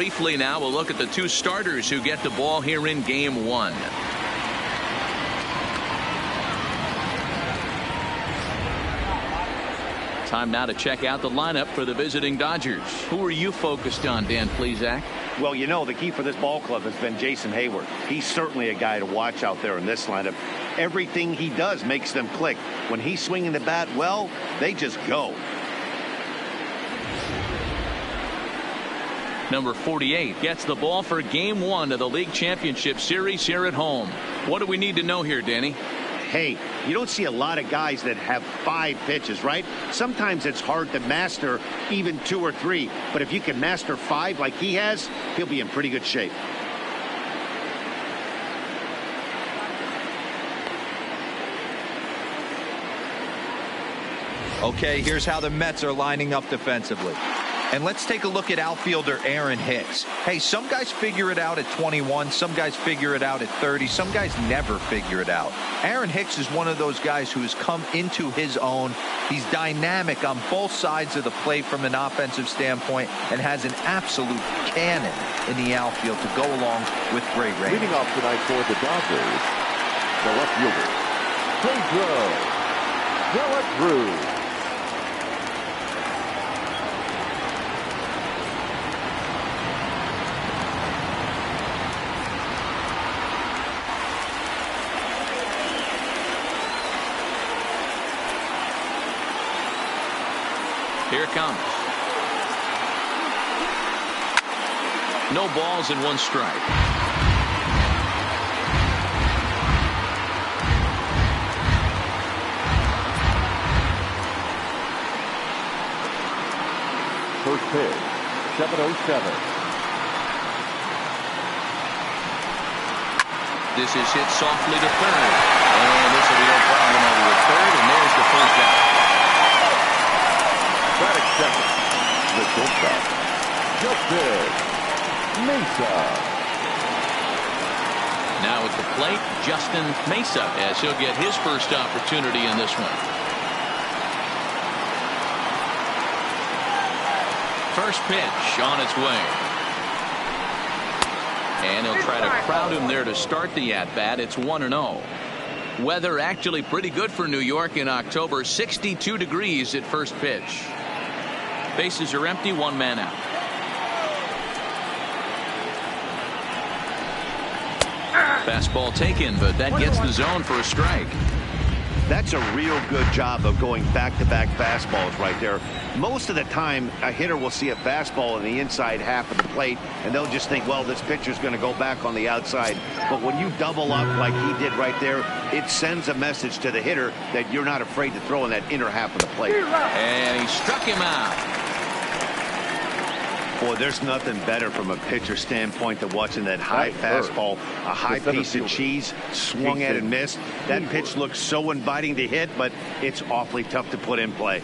briefly now, we'll look at the two starters who get the ball here in Game 1. Time now to check out the lineup for the visiting Dodgers. Who are you focused on, Dan Plesac? Well, you know, the key for this ball club has been Jason Hayward. He's certainly a guy to watch out there in this lineup. Everything he does makes them click. When he's swinging the bat well, they just go. Number 48 gets the ball for Game 1 of the League Championship Series here at home. What do we need to know here, Danny? Hey, you don't see a lot of guys that have 5 pitches, right? Sometimes it's hard to master even 2 or 3. But if you can master 5 like he has, he'll be in pretty good shape. Okay, here's how the Mets are lining up defensively. And let's take a look at outfielder Aaron Hicks. Hey, some guys figure it out at 21. Some guys figure it out at 30. Some guys never figure it out. Aaron Hicks is one of those guys who has come into his own. He's dynamic on both sides of the plate from an offensive standpoint and has an absolute cannon in the outfield to go along with great range. Leading off tonight for the Dodgers, the left fielder, Pedro De La Cruz. Here it comes. No balls and 1 strike. First pitch, 7:07. This is hit softly to third. And this will be no problem over the third. And there's the first out. Batting second, the shortstop, Justin Mesa. Now at the plate, Justin Mesa, as he'll get his first opportunity in this one. First pitch on its way. And he'll try to crowd him there to start the at-bat. It's 1-0. Weather actually pretty good for New York in October. 62 degrees at first pitch. Bases are empty, 1 man out. Fastball taken, but that gets the zone for a strike. That's a real good job of going back-to-back fastballs right there. Most of the time, a hitter will see a fastball in the inside half of the plate, and they'll just think, well, this pitcher's going to go back on the outside. But when you double up like he did right there, it sends a message to the hitter that you're not afraid to throw in that inner half of the plate. And he struck him out. Boy, there's nothing better from a pitcher standpoint than watching that high fastball, a high piece of cheese, swung at and missed. That pitch looks so inviting to hit, but it's awfully tough to put in play.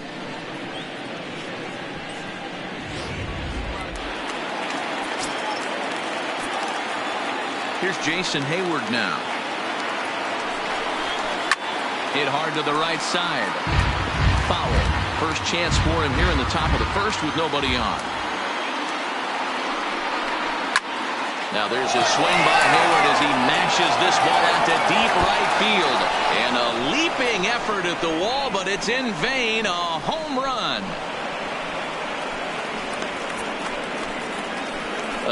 Here's Jason Hayward now. Hit hard to the right side. Foul. First chance for him here in the top of the first with nobody on. Now there's a swing by Hayward as he mashes this ball out to deep right field. And a leaping effort at the wall, but it's in vain. A home run.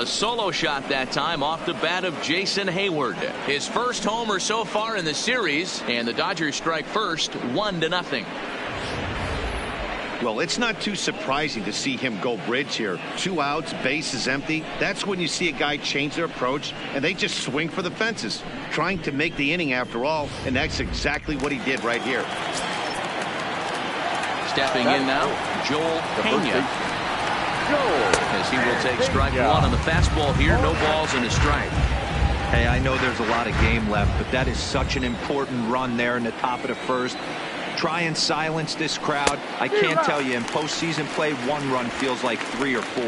A solo shot that time off the bat of Jason Hayward. His first homer so far in the series, and the Dodgers strike first, 1-0. Well, it's not too surprising to see him go bridge here. 2 outs, bases empty. That's when you see a guy change their approach, and they just swing for the fences, trying to make the inning after all, and that's exactly what he did right here. Stepping in now, Joel Pena. As he will take strike 1 on the fastball here. No balls and a strike. Hey, I know there's a lot of game left, but that is such an important run there in the top of the first. Try and silence this crowd. I can't tell you, in postseason play, 1 run feels like 3 or 4.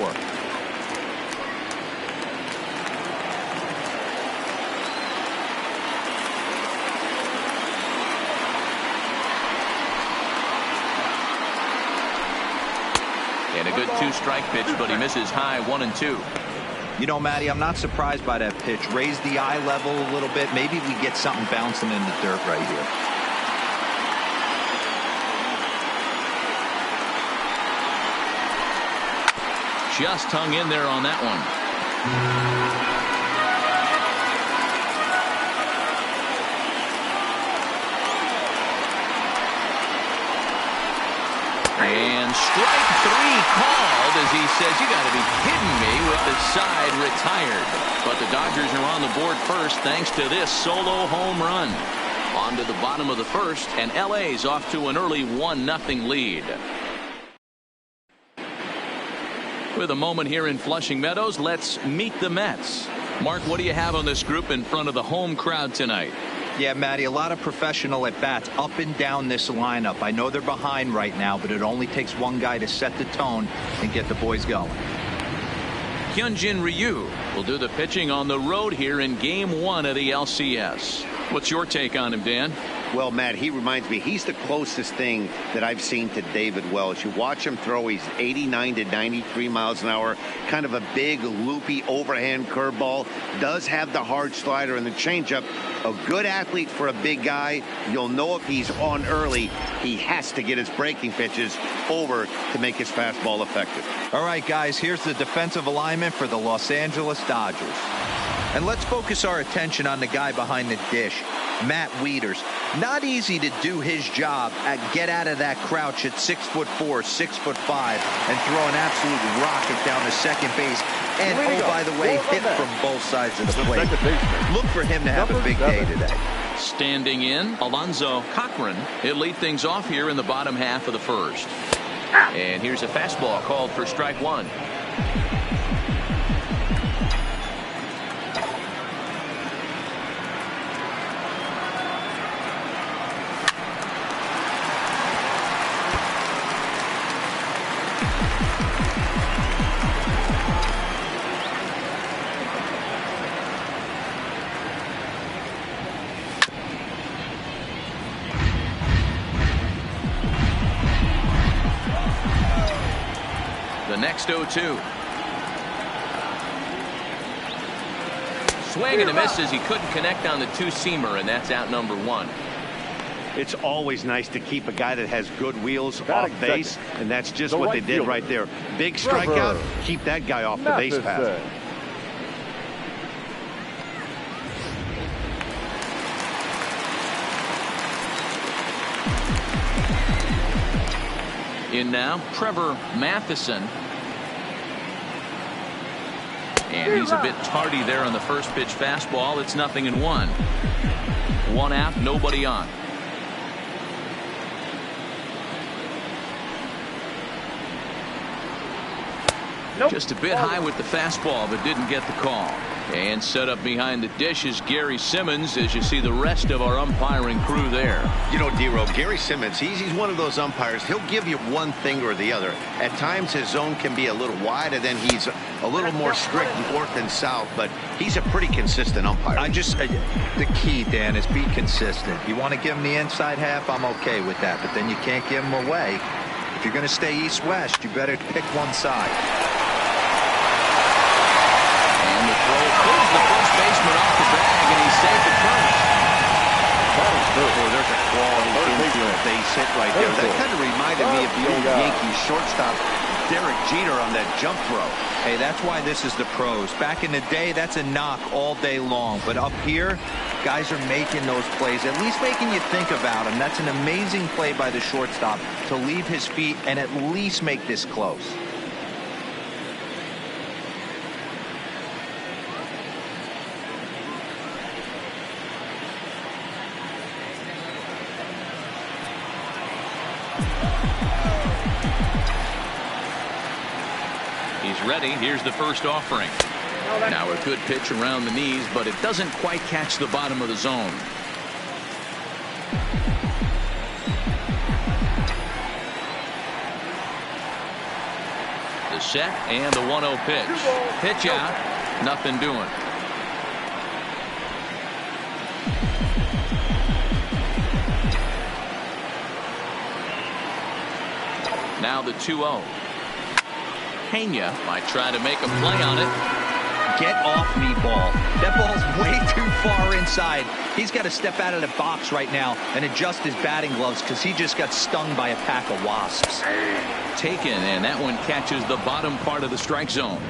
And a good 2-strike pitch, but he misses high, 1-2. You know, Matty, I'm not surprised by that pitch. Raise the eye level a little bit. Maybe we get something bouncing in the dirt right here. Just hung in there on that one. And strike three called as he says, you got to be kidding me, with the side retired. But the Dodgers are on the board first thanks to this solo home run. On to the bottom of the first, and LA's off to an early 1-0 lead. With a moment here in Flushing Meadows, let's meet the Mets. Mark, what do you have on this group in front of the home crowd tonight? Yeah, Matty, a lot of professional at-bats up and down this lineup. I know they're behind right now, but it only takes one guy to set the tone and get the boys going. Hyunjin Ryu will do the pitching on the road here in Game 1 of the LCS. What's your take on him, Dan? Well, Matt, he reminds me, he's the closest thing that I've seen to David Wells. You watch him throw, he's 89 to 93 miles an hour, kind of a big, loopy, overhand curveball, does have the hard slider and the changeup. A good athlete for a big guy. You'll know if he's on early, he has to get his breaking pitches over to make his fastball effective. All right, guys, here's the defensive alignment for the Los Angeles Dodgers. And let's focus our attention on the guy behind the dish, Matt Wieters. Not easy to do his job at get out of that crouch at 6'4", 6'5", and throw an absolute rocket down to second base. And, oh, by the way, hit from both sides of the plate. Look for him to have a big day today. Standing in, Alonzo Cochran. He'll lead things off here in the bottom half of the first. And here's a fastball called for strike one. Next 0-2. Swing and a miss as he couldn't connect on the two-seamer, and that's out number one. It's always nice to keep a guy that has good wheels off base, and that's just what they did right there. Big strikeout, keep that guy off the base path. In now, Trevor Matheson. And he's a bit tardy there on the first pitch fastball. It's 0-1. One out, nobody on. Just a bit high with the fastball, but didn't get the call. And set up behind the dish is Gary Simmons, as you see the rest of our umpiring crew there. You know, D-Row, Gary Simmons, he's one of those umpires. He'll give you one thing or the other. At times his zone can be a little wide, and then he's a little more strict north and south, but he's a pretty consistent umpire. The key, Dan, is be consistent. You want to give him the inside half, I'm okay with that, but then you can't give him away. If you're going to stay east-west, you better pick one side. Pulls the first baseman off the bag, and he's safe at first. Oh, there's a quality infield base hit right there. That kind of reminded me of the old Yankees shortstop Derek Jeter on that jump throw. Hey, that's why this is the pros. Back in the day, that's a knock all day long. But up here, guys are making those plays, at least making you think about them. That's an amazing play by the shortstop to leave his feet and at least make this close. He's ready. Here's the first offering. Now a good pitch around the knees, but it doesn't quite catch the bottom of the zone. The set and the 1-0 pitch. Pitch out. Nothing doing. Now the 2-0. Pena might try to make a play on it. Get off me, ball. That ball's way too far inside. He's got to step out of the box right now and adjust his batting gloves because he just got stung by a pack of wasps. Taken, and that one catches the bottom part of the strike zone.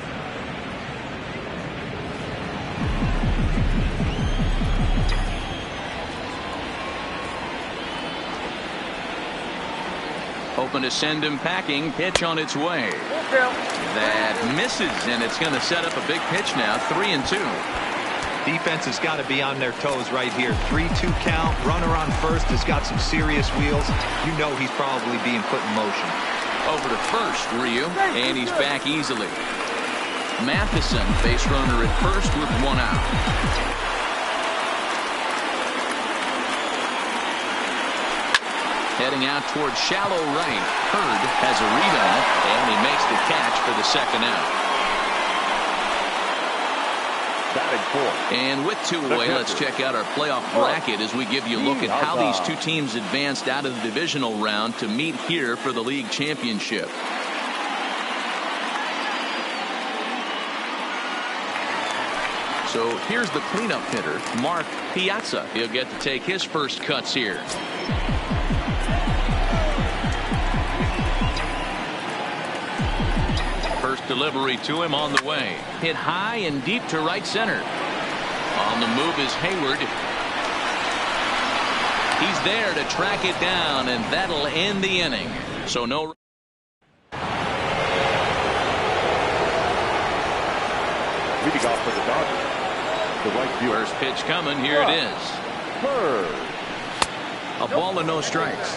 Hoping to send him packing. Pitch on its way. That misses, and it's going to set up a big pitch now. 3-2. Defense has got to be on their toes right here. 3-2 count. Runner on first has got some serious wheels. You know he's probably being put in motion. Over to first, Ryu, and he's back easily. Matheson, base runner at first with 1 out. Heading out towards shallow right. Hurd has a read on it, and he makes the catch for the 2nd out. Batting fourth. And with 2 away, let's check out our playoff bracket as we give you a look at how these 2 teams advanced out of the divisional round to meet here for the league championship. So here's the cleanup hitter, Mark Piazza. He'll get to take his first cuts here. First delivery to him on the way. Hit high and deep to right center. On the move is Hayward. He's there to track it down, and that'll end the inning. So no. Leading off for the Dodgers, the right fielder. First pitch coming. Here it is. Hurd. A ball and no strikes.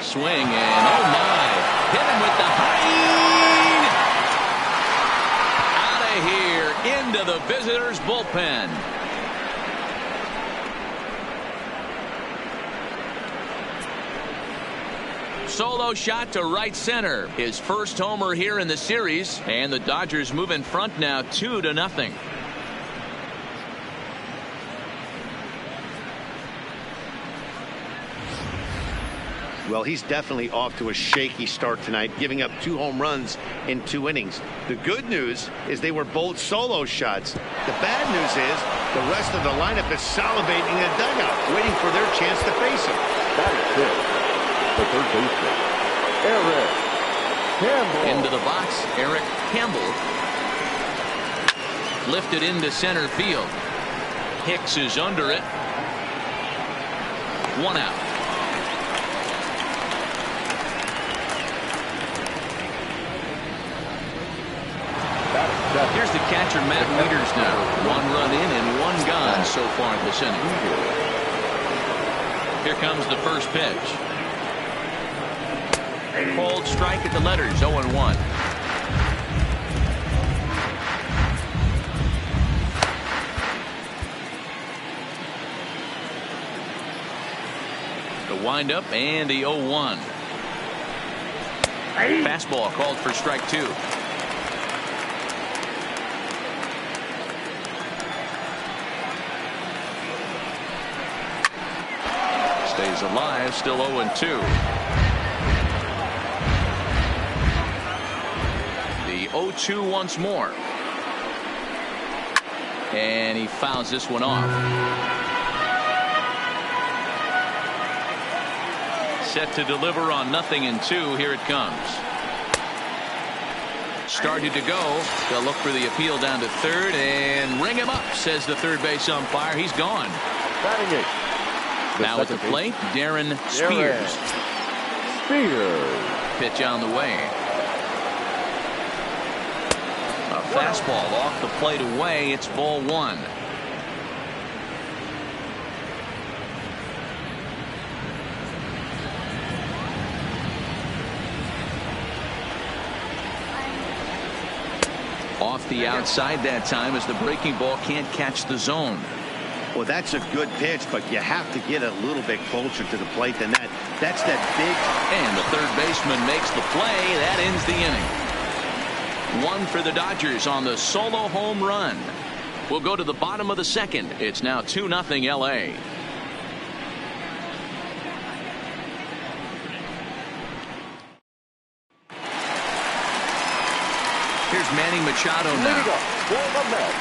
Swing, and oh my, hit him with the high. Out of here, into the visitors' bullpen. Solo shot to right center. His first homer here in the series, and the Dodgers move in front now 2-0. Well, he's definitely off to a shaky start tonight, giving up 2 home runs in 2 innings. The good news is they were both solo shots. The bad news is the rest of the lineup is salivating in the dugout, waiting for their chance to face him. That is it. The third baseman, Eric Campbell. Into the box, Eric Campbell. Lifted into center field. Hicks is under it. 1 out. Here's the catcher, Matt Wieters now. 1 run in and 1 gone so far this inning. Here comes the first pitch. Cold strike at the letters, 0-1. The windup and the 0-1. Fastball called for strike 2. Stays alive, still 0-2. The 0-2 once more. And he fouls this one off. Set to deliver on 0-2. Here it comes. Started to go. They'll look for the appeal down to third and ring him up, says the third base umpire. He's gone. Batting 8. Now at the plate, Darren Spears. Pitch on the way. A fastball off the plate away. It's ball 1. Off the outside that time as the breaking ball can't catch the zone. Well, that's a good pitch, but you have to get a little bit closer to the plate than that. That's that big. And the third baseman makes the play. That ends the inning. 1 for the Dodgers on the solo home run. We'll go to the bottom of the 2nd. It's now 2-0 LA. Here's Manny Machado Leading now. up for the Mets.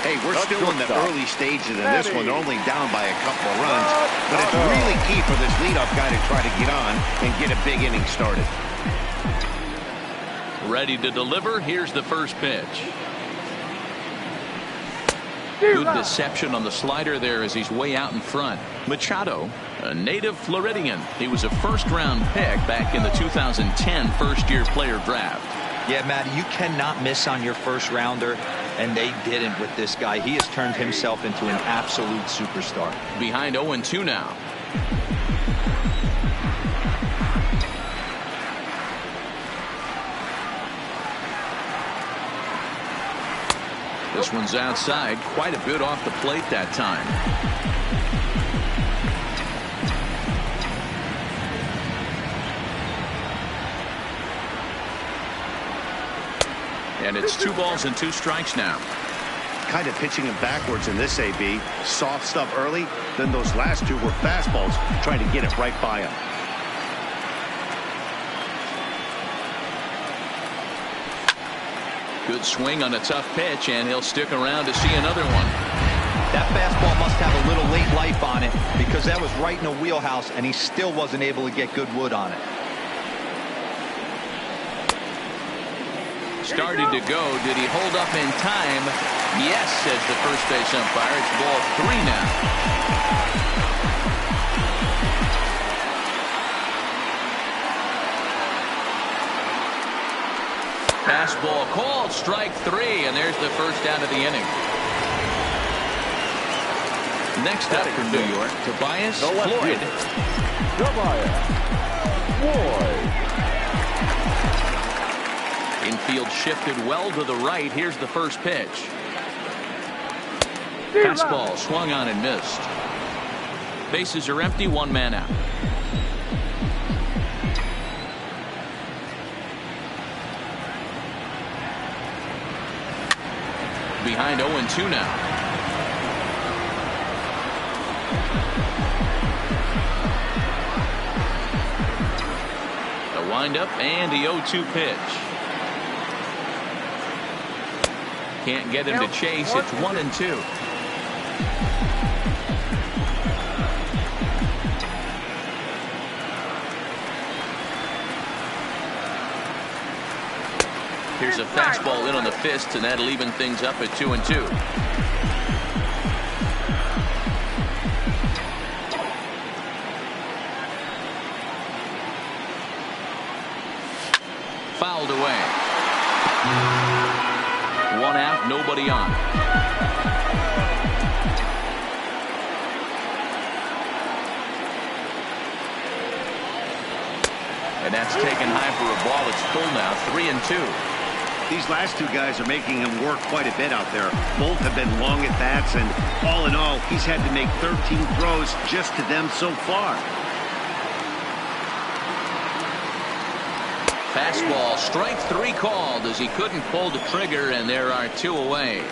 Hey, we're The still in the shortstop. early stages in this one. They're only down by a couple of runs. Machado. But it's really key for this leadoff guy to try to get on and get a big inning started. Ready to deliver. Here's the first pitch. Good deception on the slider there as he's way out in front. Machado, a native Floridian. He was a first-round pick back in the 2010 first-year player draft. Yeah, Matty, you cannot miss on your first rounder, and they didn't with this guy. He has turned himself into an absolute superstar. Behind 0-2 now. This one's outside, quite a bit off the plate that time. And it's 2 balls and 2 strikes now. Kind of pitching him backwards in this AB. Soft stuff early, then those last 2 were fastballs, trying to get it right by him. Good swing on a tough pitch, and he'll stick around to see another one. That fastball must have a little late life on it, because that was right in the wheelhouse, and he still wasn't able to get good wood on it. Started to go. Did he hold up in time? Yes, says the first base umpire. It's ball 3 now. Fastball called, strike 3, and there's the first out of the inning. Next up from New York, Tobias Floyd. Tobias Floyd. Infield shifted well to the right. Here's the first pitch. Fastball swung on and missed. Bases are empty, 1 man out. Behind 0-2 now. The windup and the 0-2 pitch. Can't get him to chase. It's 1-2. Here's a fastball in on the fist, and that'll even things up at 2-2. Fouled away. 1 out, nobody on. And that's taken high for a ball. It's full now, 3-2. These last 2 guys are making him work quite a bit out there. Both have been long at bats, and all in all, he's had to make 13 throws just to them so far. Fastball, strike 3 called as he couldn't pull the trigger, and there are 2 away.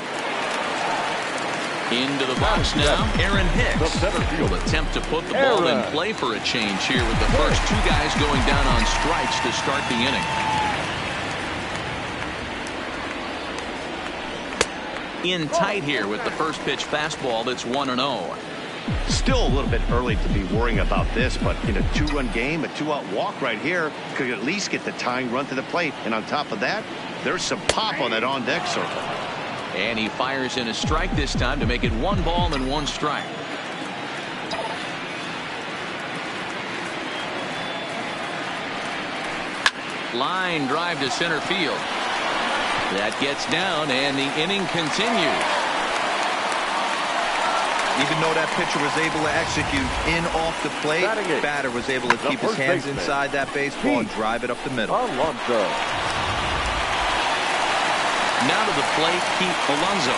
Into the box now, Aaron Hicks will attempt to put the ball in play for a change here with the first 2 guys going down on strikes to start the inning. In tight here with the first pitch fastball. That's 1-0. Still a little bit early to be worrying about this, but in a 2-run game, a 2-out walk right here could at least get the tying run to the plate. And on top of that, there's some pop on that on-deck circle. And he fires in a strike this time to make it 1 ball and 1 strike. Line drive to center field. That gets down, and the inning continues. Even though that pitcher was able to execute in off the plate, batter was able to keep his hands inside that baseball and drive it up the middle. Alonso. Now to the plate, Pete Alonso.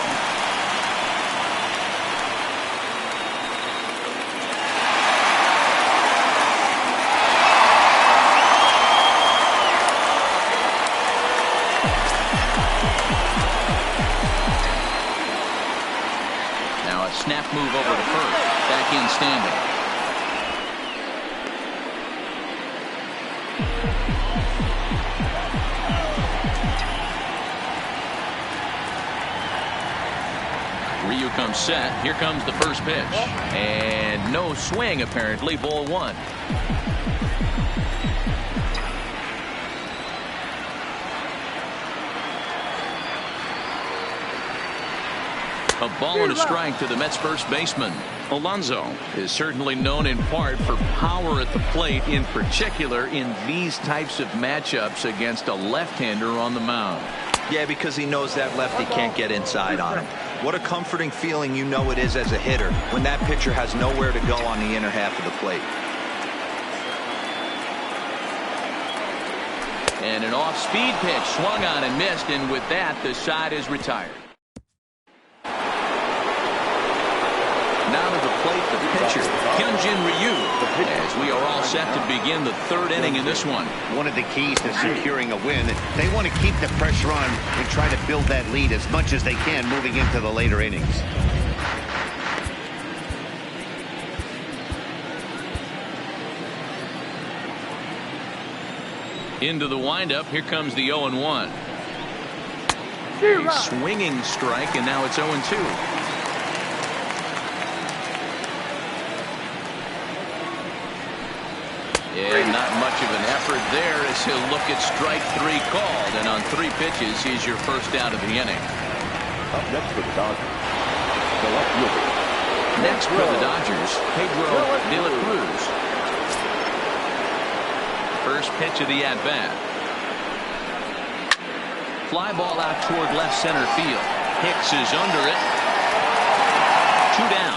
Snap move over to first. Back in standing. comes set. Here comes the first pitch. And no swing, apparently. Ball one. A ball and a strike to the Mets first baseman. Alonso is certainly known in part for power at the plate, in particular in these types of matchups against a left-hander on the mound. Yeah, because he knows that lefty can't get inside on him. What a comforting feeling you know it is as a hitter when that pitcher has nowhere to go on the inner half of the plate. And an off-speed pitch swung on and missed, and with that the side is retired. Now to the plate, the pitcher, Hyunjin Ryu, as we are all set to begin the third inning in this one. One of the keys to securing a win, they want to keep the pressure on and try to build that lead as much as they can moving into the later innings. Into the windup, here comes the 0-1. A swinging strike, and now it's 0-2. And not much of an effort there as he'll look at strike three called. And on 3 pitches, he's your first out of the inning. Up next for the Dodgers, the left fielder. Next for the Dodgers, Pedro de la Cruz. First pitch of the at-bat. Fly ball out toward left center field. Hicks is under it. 2 down.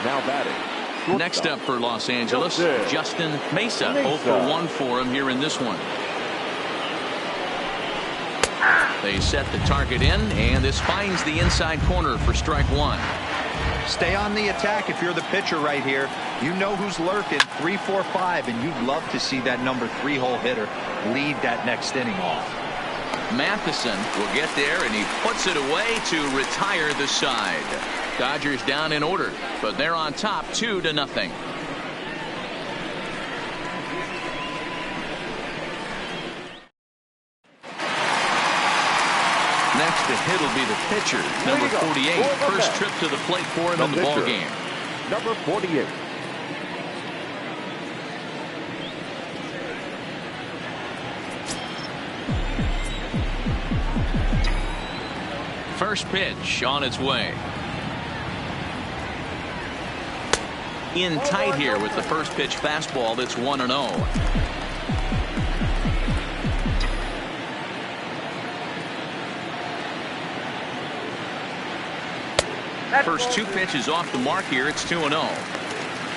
Now batting. Next up for Los Angeles, Justin Mesa. 0 for 1 for him here in this one. They set the target in, and this finds the inside corner for strike 1. Stay on the attack if you're the pitcher right here. You know who's lurking, 3, 4, 5, and you'd love to see that number 3-hole hitter lead that next inning off. Matheson will get there, and he puts it away to retire the side. Dodgers down in order, but they're on top 2-0. Next to hit will be the pitcher, number 48. First trip to the plate for him in the ball game. Number 48. First pitch on its way. In tight here with the first pitch fastball. That's 1-0. First 2 pitches off the mark here. It's 2-0.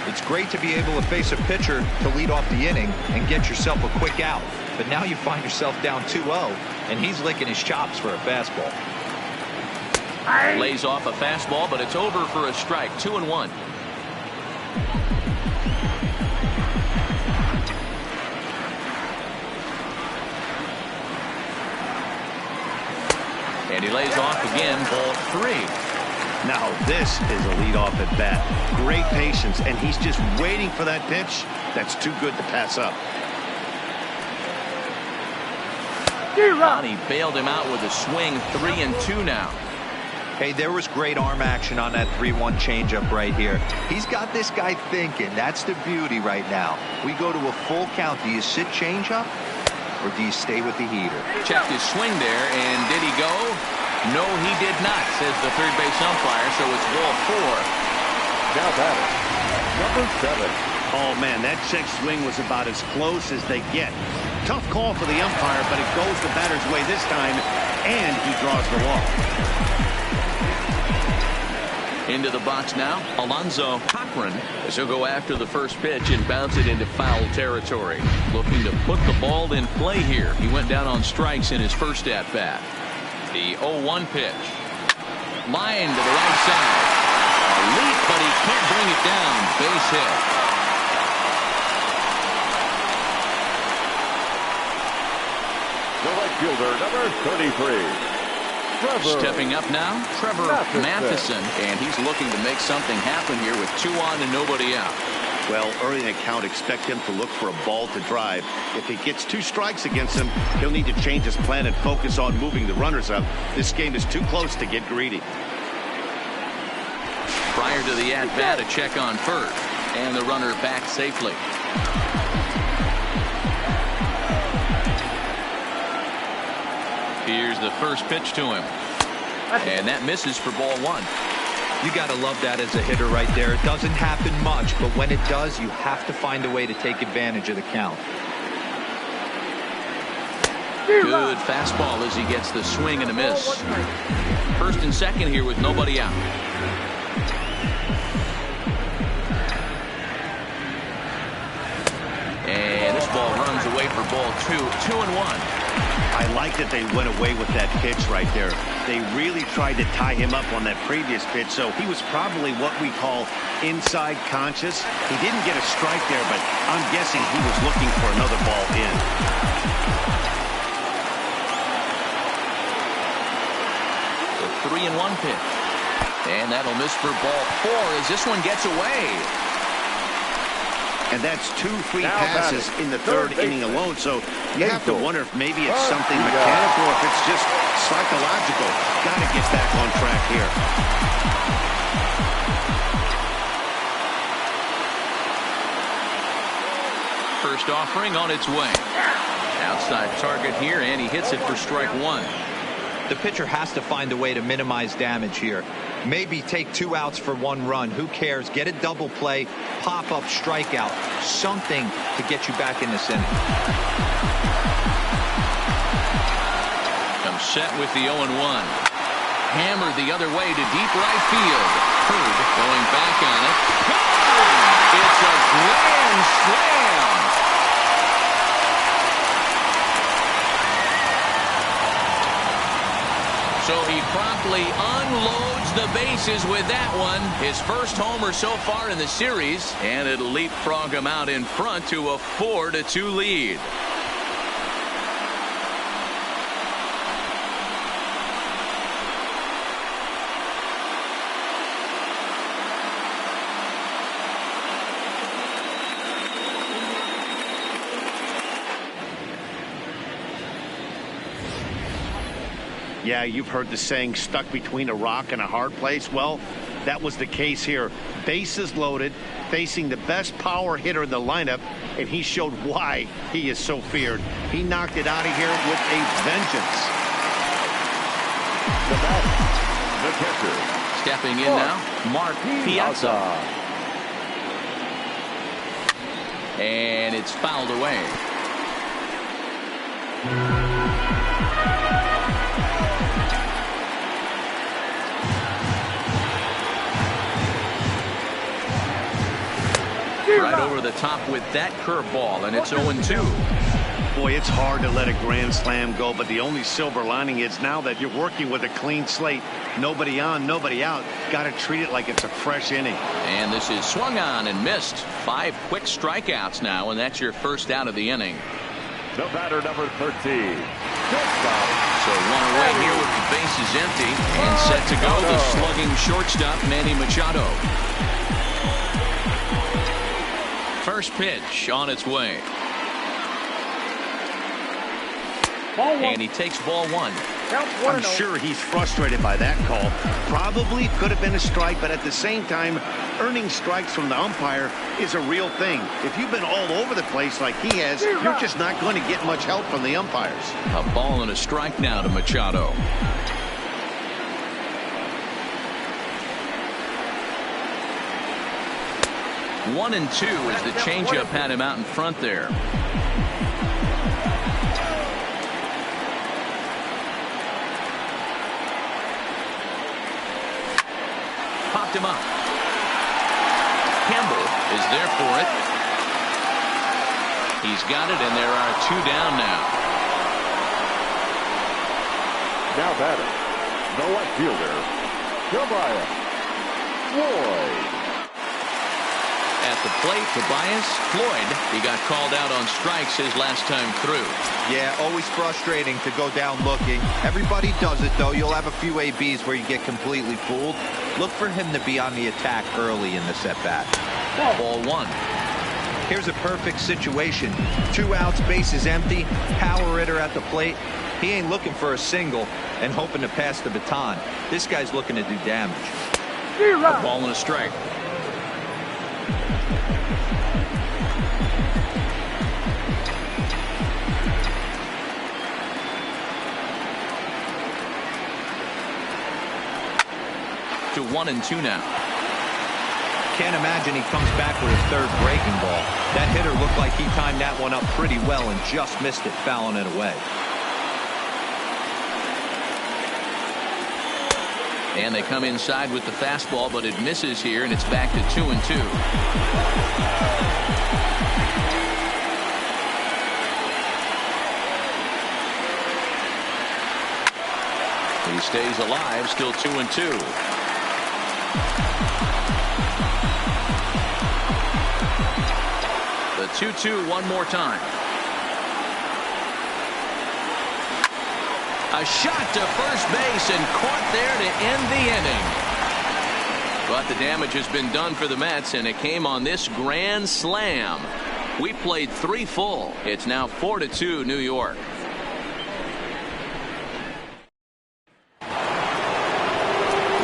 It's great to be able to face a pitcher to lead off the inning and get yourself a quick out. But now you find yourself down 2-0, and he's licking his chops for a fastball. Lays off a fastball, but it's over for a strike. 2-1. And he lays off again, ball 3. Now this is a leadoff at bat. Great patience, and he's just waiting for that pitch. That's too good to pass up. Ronnie bailed him out with a swing. 3-2 now. Hey, there was great arm action on that 3-1 changeup right here. He's got this guy thinking. That's the beauty right now. We go to a full count. Do you sit changeup, or do you stay with the heater? Checked his swing there, and did he go? No, he did not, says the third base umpire, so it's ball 4. Now batting. Number 7. Oh, man, that check swing was about as close as they get. Tough call for the umpire, but it goes the batter's way this time, and he draws the walk. Into the box now, Alonzo Cochran, as he'll go after the first pitch and bounce it into foul territory. Looking to put the ball in play here. He went down on strikes in his first at-bat. The 0-1 pitch. Line to the right side. A leap, but he can't bring it down. Base hit. The right fielder, number 33. Stepping up now, Trevor Matheson, and he's looking to make something happen here with 2 on and nobody out. Well, early in the count, expect him to look for a ball to drive. If he gets 2 strikes against him, he'll need to change his plan and focus on moving the runners up. This game is too close to get greedy. Prior to the at-bat, a check on first, and the runner back safely. Here's the first pitch to him, and that misses for ball 1. You got to love that as a hitter right there. It doesn't happen much, but when it does, you have to find a way to take advantage of the count. Good fastball as he gets the swing and a miss. First and second here with nobody out. And this ball runs away for ball 2. 2-1. I like that they went away with that pitch right there. They really tried to tie him up on that previous pitch, so he was probably what we call inside conscious. He didn't get a strike there, but I'm guessing he was looking for another ball in. The 3-1 pitch. And that'll miss for ball 4 as this one gets away. And that's 2 free passes in the 3rd inning alone, so you have to wonder if maybe it's something mechanical or if it's just psychological. Got to get back on track here. First offering on its way. Outside target here, and he hits it for strike 1. The pitcher has to find a way to minimize damage here. Maybe take 2 outs for 1 run. Who cares? Get a double play, pop up, strikeout, something to get you back in this inning. Comes set with the 0-1. Hammered the other way to deep right field. Hurd going back on it. It's a grand slam. So he promptly unloads the bases with that one. His first homer so far in the series, and it'll leapfrog him out in front to a 4-2 lead. Yeah, you've heard the saying, stuck between a rock and a hard place. Well, that was the case here. Bases loaded, facing the best power hitter in the lineup, and he showed why he is so feared. He knocked it out of here with a vengeance. The batter, the catcher. Stepping in now, Mark Piazza. And it's fouled away. Right over the top with that curveball, and it's 0-2. Boy, it's hard to let a grand slam go, but the only silver lining is now that you're working with a clean slate, nobody on, nobody out, got to treat it like it's a fresh inning. And this is swung on and missed. 5 quick strikeouts now, and that's your first out of the inning. The batter, number 13. So 1 away here with the bases empty, and set to go the slugging shortstop Manny Machado. First pitch on its way. And he takes ball 1. I'm sure he's frustrated by that call. Probably could have been a strike, but at the same time, earning strikes from the umpire is a real thing. If you've been all over the place like he has, you're just not going to get much help from the umpires. A ball and a strike now to Machado. One and 2 as the changeup had him out in front there. Popped him up. Campbell is there for it. He's got it, and there are 2 down now. Now batter, the left fielder, Tobias Floyd. At the plate, Tobias Floyd. He got called out on strikes his last time through. Yeah, always frustrating to go down looking. Everybody does it, though. You'll have a few ABs where you get completely fooled. Look for him to be on the attack early in this at-bat. Ball one. Here's a perfect situation. 2 outs, bases empty, power hitter at the plate. He ain't looking for a single and hoping to pass the baton. This guy's looking to do damage. A ball and a strike. To 1-2 now. Can't imagine he comes back with a third breaking ball. That hitter looked like he timed that one up pretty well and just missed it, fouling it away. And they come inside with the fastball, but it misses here, and it's back to 2-2. He stays alive, still 2-2. The 2-2 one more time. A shot to first base and caught there to end the inning. But the damage has been done for the Mets, and it came on this grand slam. We played 3 full. It's now 4-2 New York.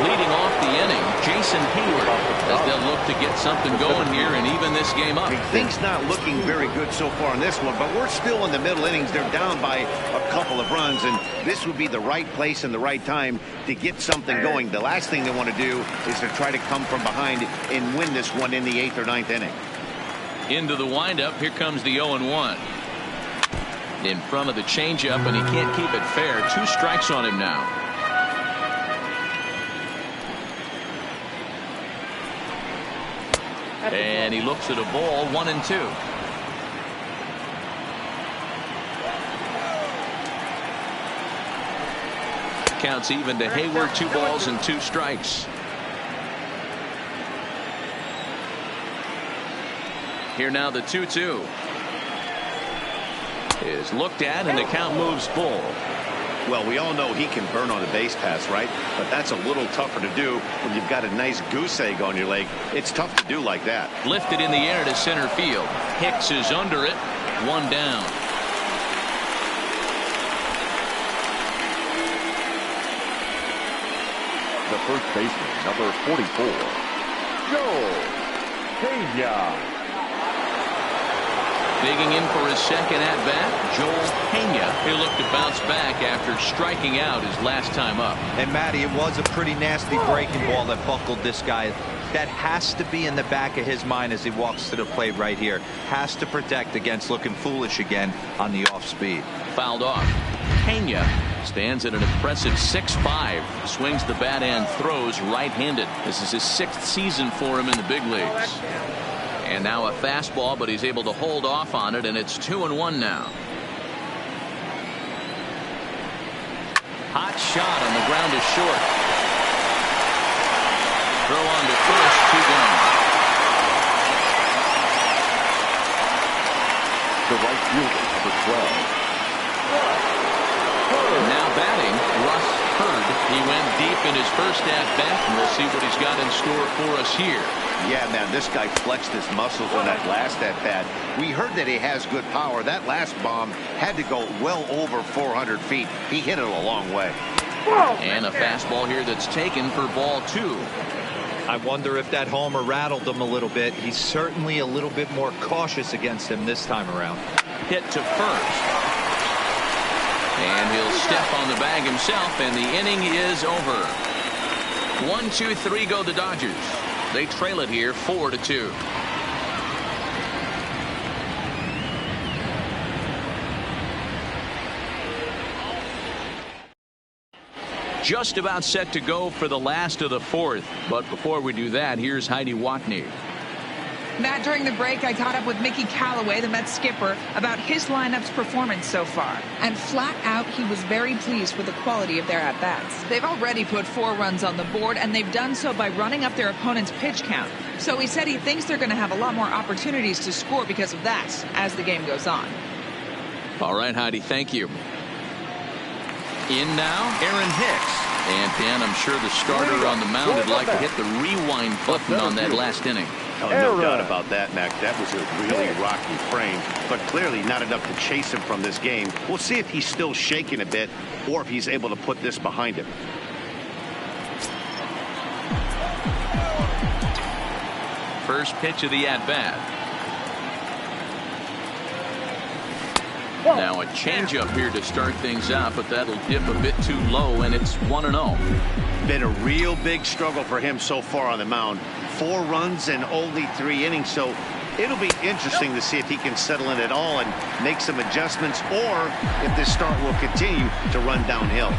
Leading off the inning, Jason Hayward, as they'll look to get something going here and even this game up. Things not looking very good so far in this one, but we're still in the middle innings. They're down by a couple of runs, and this would be the right place and the right time to get something going. The last thing they want to do is to try to come from behind and win this one in the 8th or 9th inning. Into the windup, here comes the 0-1. In front of the changeup, and he can't keep it fair. 2 strikes on him now. And he looks at a ball, 1-2. Counts even to Hayward, 2 balls and 2 strikes. Here now the 2-2 is looked at, and the count moves full. Well, we all know he can burn on a base pass, right? But that's a little tougher to do when you've got a nice goose egg on your leg. It's tough to do like that. Lifted in the air to center field. Hicks is under it. 1 down. The first baseman, number 44, Joe Pena. Digging in for his second at-bat, Joel Pena. He'll look to bounce back after striking out his last time up. And, Matty, it was a pretty nasty breaking ball that buckled this guy. That has to be in the back of his mind as he walks to the plate right here. Has to protect against looking foolish again on the off-speed. Fouled off. Pena stands at an impressive 6'5". Swings the bat and throws right-handed. This is his 6th season for him in the big leagues. And now a fastball, but he's able to hold off on it, and it's 2-1 now. Hot shot on the ground is short. Throw on to first, 2 down. The right fielder, number 12. And now batting, Russ Hurd. He went deep in his first at-bat, and we'll see what he's got in store for us here. Yeah, man, this guy flexed his muscles on that last at-bat. We heard that he has good power. That last bomb had to go well over 400 feet. He hit it a long way. And a fastball here that's taken for ball 2. I wonder if that homer rattled him a little bit. He's certainly a little bit more cautious against him this time around. Hit to first. And he'll step on the bag himself, and the inning is over. 1, 2, 3 go the Dodgers. They trail it here 4-2. Just about set to go for the last of the 4th. But before we do that, here's Heidi Watney. Matt, during the break, I caught up with Mickey Callaway, the Mets skipper, about his lineup's performance so far. And flat out, he was very pleased with the quality of their at-bats. They've already put 4 runs on the board, and they've done so by running up their opponent's pitch count. So he said he thinks they're going to have a lot more opportunities to score because of that as the game goes on. All right, Heidi, thank you. In now, Aaron Hicks. And Dan, I'm sure the starter on the mound would like to hit the rewind button on that last inning. Oh, no doubt about that, Mac. That was a really rocky frame, but clearly not enough to chase him from this game. We'll see if he's still shaking a bit or if he's able to put this behind him. First pitch of the at-bat. Now a changeup here to start things out, but that'll dip a bit too low, and it's 1-0. Been a real big struggle for him so far on the mound. 4 runs in only 3 innings, so it'll be interesting to see if he can settle in at all and make some adjustments, or if this start will continue to run downhill.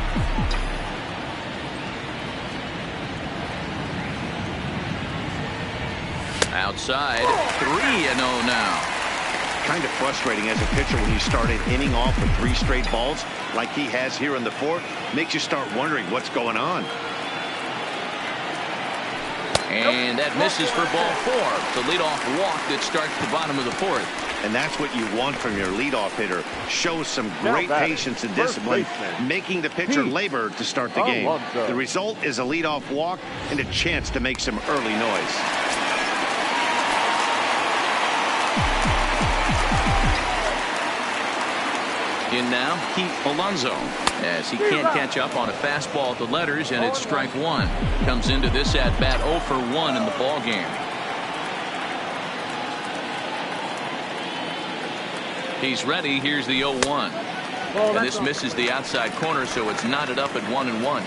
Outside, 3-0 now. Kind of frustrating as a pitcher when you start an inning off with 3 straight balls like he has here in the 4th. Makes you start wondering what's going on. And that misses for ball 4. The leadoff walk that starts the bottom of the 4th. And that's what you want from your leadoff hitter. Shows some great patience and discipline, making the pitcher labor to start the game. The result is a leadoff walk and a chance to make some early noise. In now, Pete Alonso, as he can't catch up on a fastball at the letters, and it's strike 1. Comes into this at-bat 0 for 1 in the ball game. He's ready. Here's the 0-1. And this misses the outside corner, so it's knotted up at 1-1.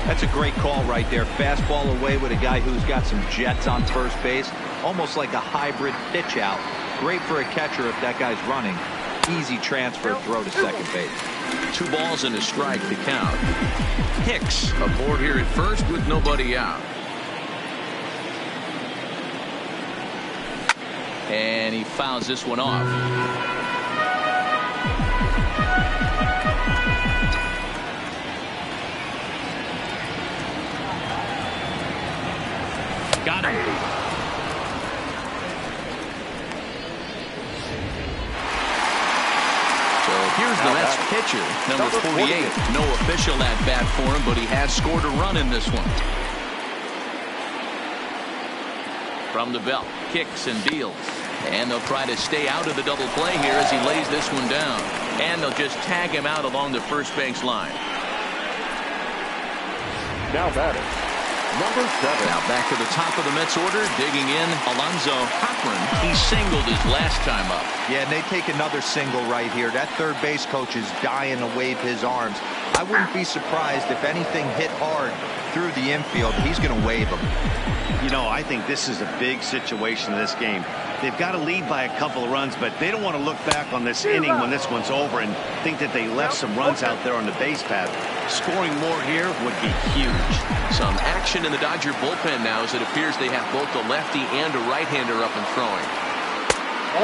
That's a great call right there. Fastball away with a guy who's got some jets on first base. Almost like a hybrid pitch out. Great for a catcher if that guy's running. Easy transfer throw to second base. 2 balls and a strike to count. Hicks aboard here at first with nobody out. And he fouls this one off. Got him. Here's the Mets pitcher, number 48. No official at-bat for him, but he has scored a run in this one. From the belt, kicks and deals. And they'll try to stay out of the double play here as he lays this one down. And they'll just tag him out along the first base line. Now batting, number 7. Now back to the top of the Mets order, digging in, Alonzo Cochran. He singled his last time up. Yeah, and they take another single right here. That third base coach is dying to wave his arms. I wouldn't be surprised if anything hit hard through the infield. He's going to wave them. You know, I think this is a big situation in this game. They've got to lead by a couple of runs, but they don't want to look back on this inning when this one's over and think that they left some runs out there on the base path. Scoring more here would be huge. Some action in the Dodger bullpen now as it appears they have both a lefty and a right-hander up and throwing.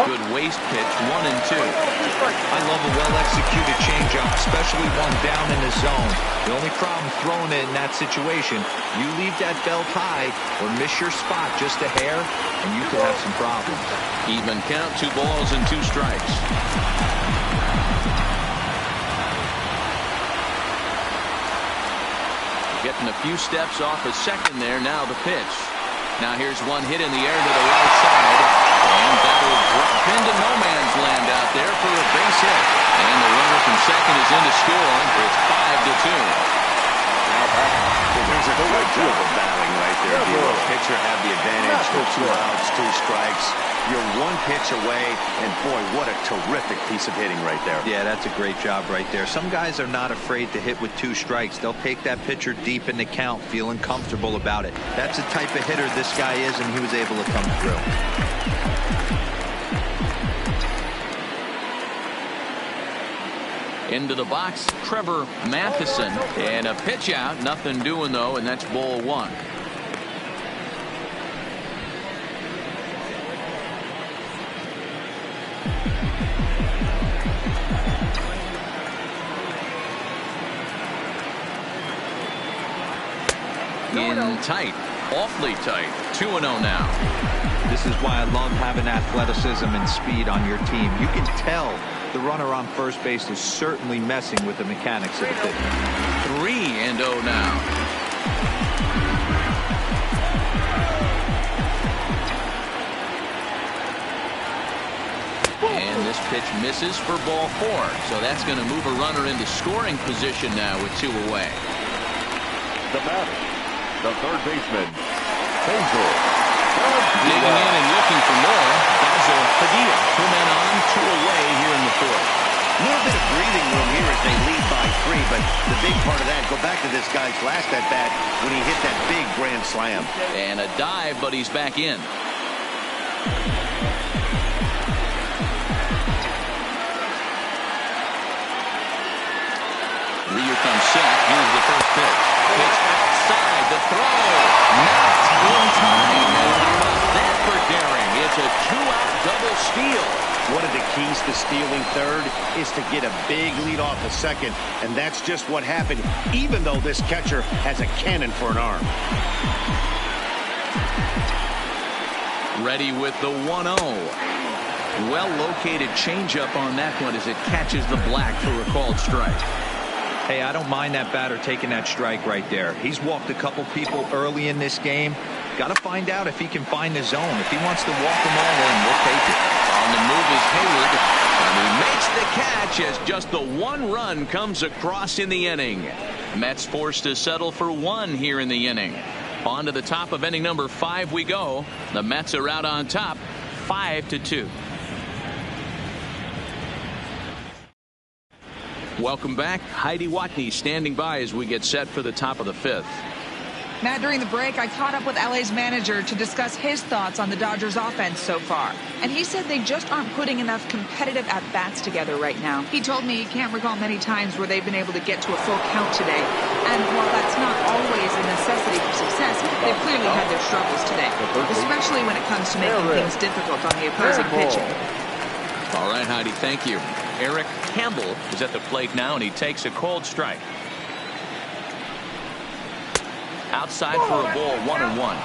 Good waste pitch, 1 and 2. I love a well-executed changeup, especially one down in the zone. The only problem throwing it in that situation, you leave that belt high or miss your spot just a hair, and you could have some problems. Even count, 2 balls and 2 strikes. Getting a few steps off a second there. Now the pitch. Now here's one hit in the air to the right side. And that'll drop into no man's land out there for a base hit. And the runner from second is in to score. It's 5-2. There's a good deal of battling right there. The pitcher had the advantage with 2 outs, 2 strikes. You're 1 pitch away, and boy, what a terrific piece of hitting right there. Yeah, that's a great job right there. Some guys are not afraid to hit with 2 strikes. They'll take that pitcher deep in the count, feeling comfortable about it. That's the type of hitter this guy is, and he was able to come through. Into the box, Trevor Matheson, and a pitch out, nothing doing though, and that's ball 1. In tight, awfully tight, 2-0 now. This is why I love having athleticism and speed on your team. You can tell the runner on first base is certainly messing with the mechanics of the pitch. 3-0 now. pitch misses for ball 4. So that's going to move a runner into scoring position now with 2 away. The batter, the third baseman, Basil. Digging in and looking for more, Basil Padilla. 2 men on, 2 away here in the 4th. A little bit of breathing room here as they lead by 3, but the big part of that, go back to this guy's last at-bat when he hit that big grand slam. And a dive, but he's back in. Rear comes set. Here's the first pitch. Pitch outside. The throw. Not in time. That for daring. It's a 2-out double steal. One of the keys to stealing third is to get a big lead off the second, and that's just what happened, even though this catcher has a cannon for an arm. Ready with the 1-0. Well-located changeup on that one as it catches the black for a called strike. Hey, I don't mind that batter taking that strike right there. He's walked a couple people early in this game. Got to find out if he can find the zone. If he wants to walk them all in, we'll take it. On the move is Hayward, and he makes the catch as just the 1 run comes across in the inning. Mets forced to settle for 1 here in the inning. On to the top of inning number 5 we go. The Mets are out on top, 5-2. Welcome back. Heidi Watney standing by as we get set for the top of the 5th. Matt, during the break, I caught up with LA's manager to discuss his thoughts on the Dodgers offense so far. And he said they just aren't putting enough competitive at-bats together right now. He told me he can't recall many times where they've been able to get to a full count today. And while that's not always a necessity for success, they've clearly had their struggles today, especially when it comes to making things difficult on the opposing pitching. All right, Heidi, thank you. Eric Campbell is at the plate now, and he takes a called strike. Outside for a ball, 1-1.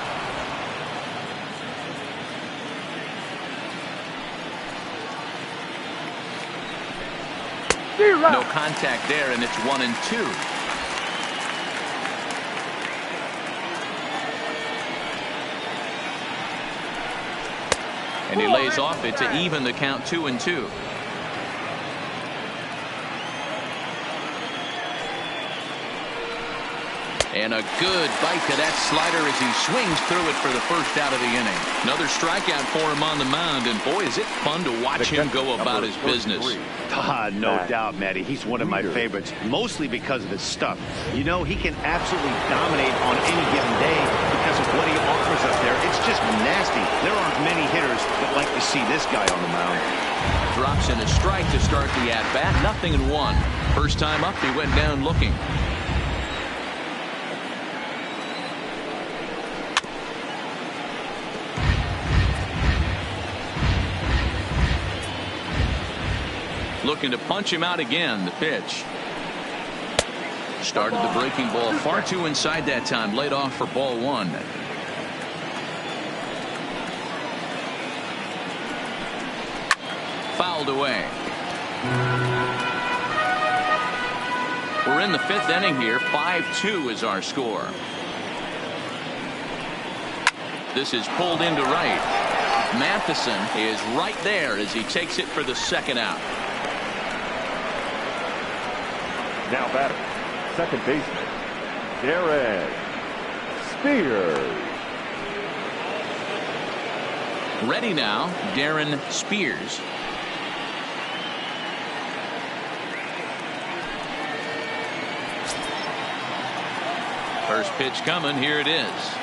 No contact there, and it's 1-2. And he lays off it to even the count 2-2. And a good bite to that slider as he swings through it for the first out of the inning. Another strikeout for him on the mound, and boy, is it fun to watch him go about his business. No doubt, Matty. He's one of my favorites, mostly because of his stuff. You know, he can absolutely dominate on any given day because of what he offers up there. It's just nasty. There aren't many hitters that like to see this guy on the mound. Drops in a strike to start the at-bat. 0-1. First time up, he went down looking. Looking to punch him out again. The pitch. Started the breaking ball far too inside that time. Laid off for ball 1. Fouled away. We're in the 5th inning here. 5-2 is our score. This is pulled into right. Matheson is right there as he takes it for the 2nd out. Now batter, second baseman, Darren Spears. Ready now, Darren Spears. First pitch coming. Here it is.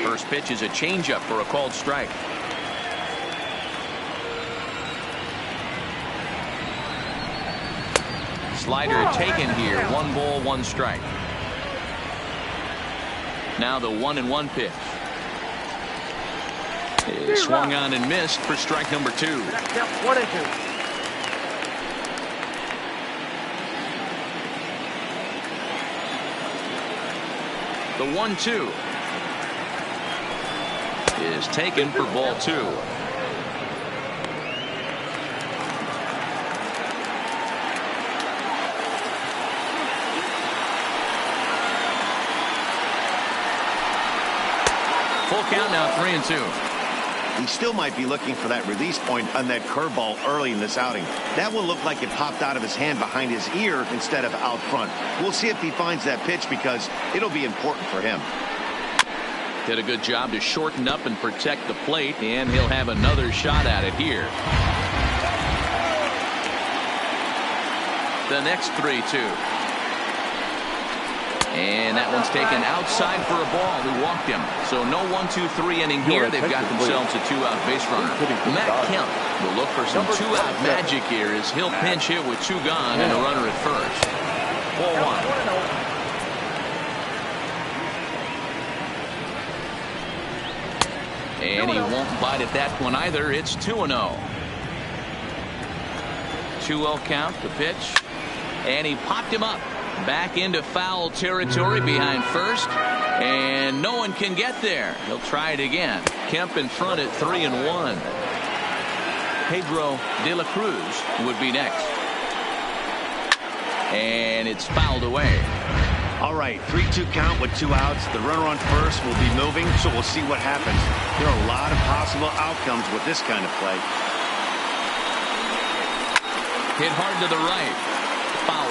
First pitch is a changeup for a called strike. Slider taken here. 1 ball, 1 strike. Now the 1-1 pitch. Is swung on and missed for strike number 2. 1-2. The 1-2 is taken for ball 2. Full count now, 3-2. he still might be looking for that release point on that curveball early in this outing. That one looked like it popped out of his hand behind his ear instead of out front. We'll see if he finds that pitch because it'll be important for him. Did a good job to shorten up and protect the plate, and he'll have another shot at it here. The next 3-2. And that one's taken outside for a ball. He walked him. So no 1-2-3 inning here. They've got themselves a two-out base runner. Matt Kemp will look for some two-out magic here as he'll pinch hit with two gone and a runner at first. 4-1. And he won't bite at that one either. It's 2-0. 2-0 count, the pitch. And he popped him up. Back into foul territory behind first. And no one can get there. He'll try it again. Kemp in front at 3-1. Pedro de la Cruz would be next. And it's fouled away. All right, 3-2 count with 2 outs. The runner on first will be moving, so we'll see what happens. There are a lot of possible outcomes with this kind of play. Hit hard to the right. Foul.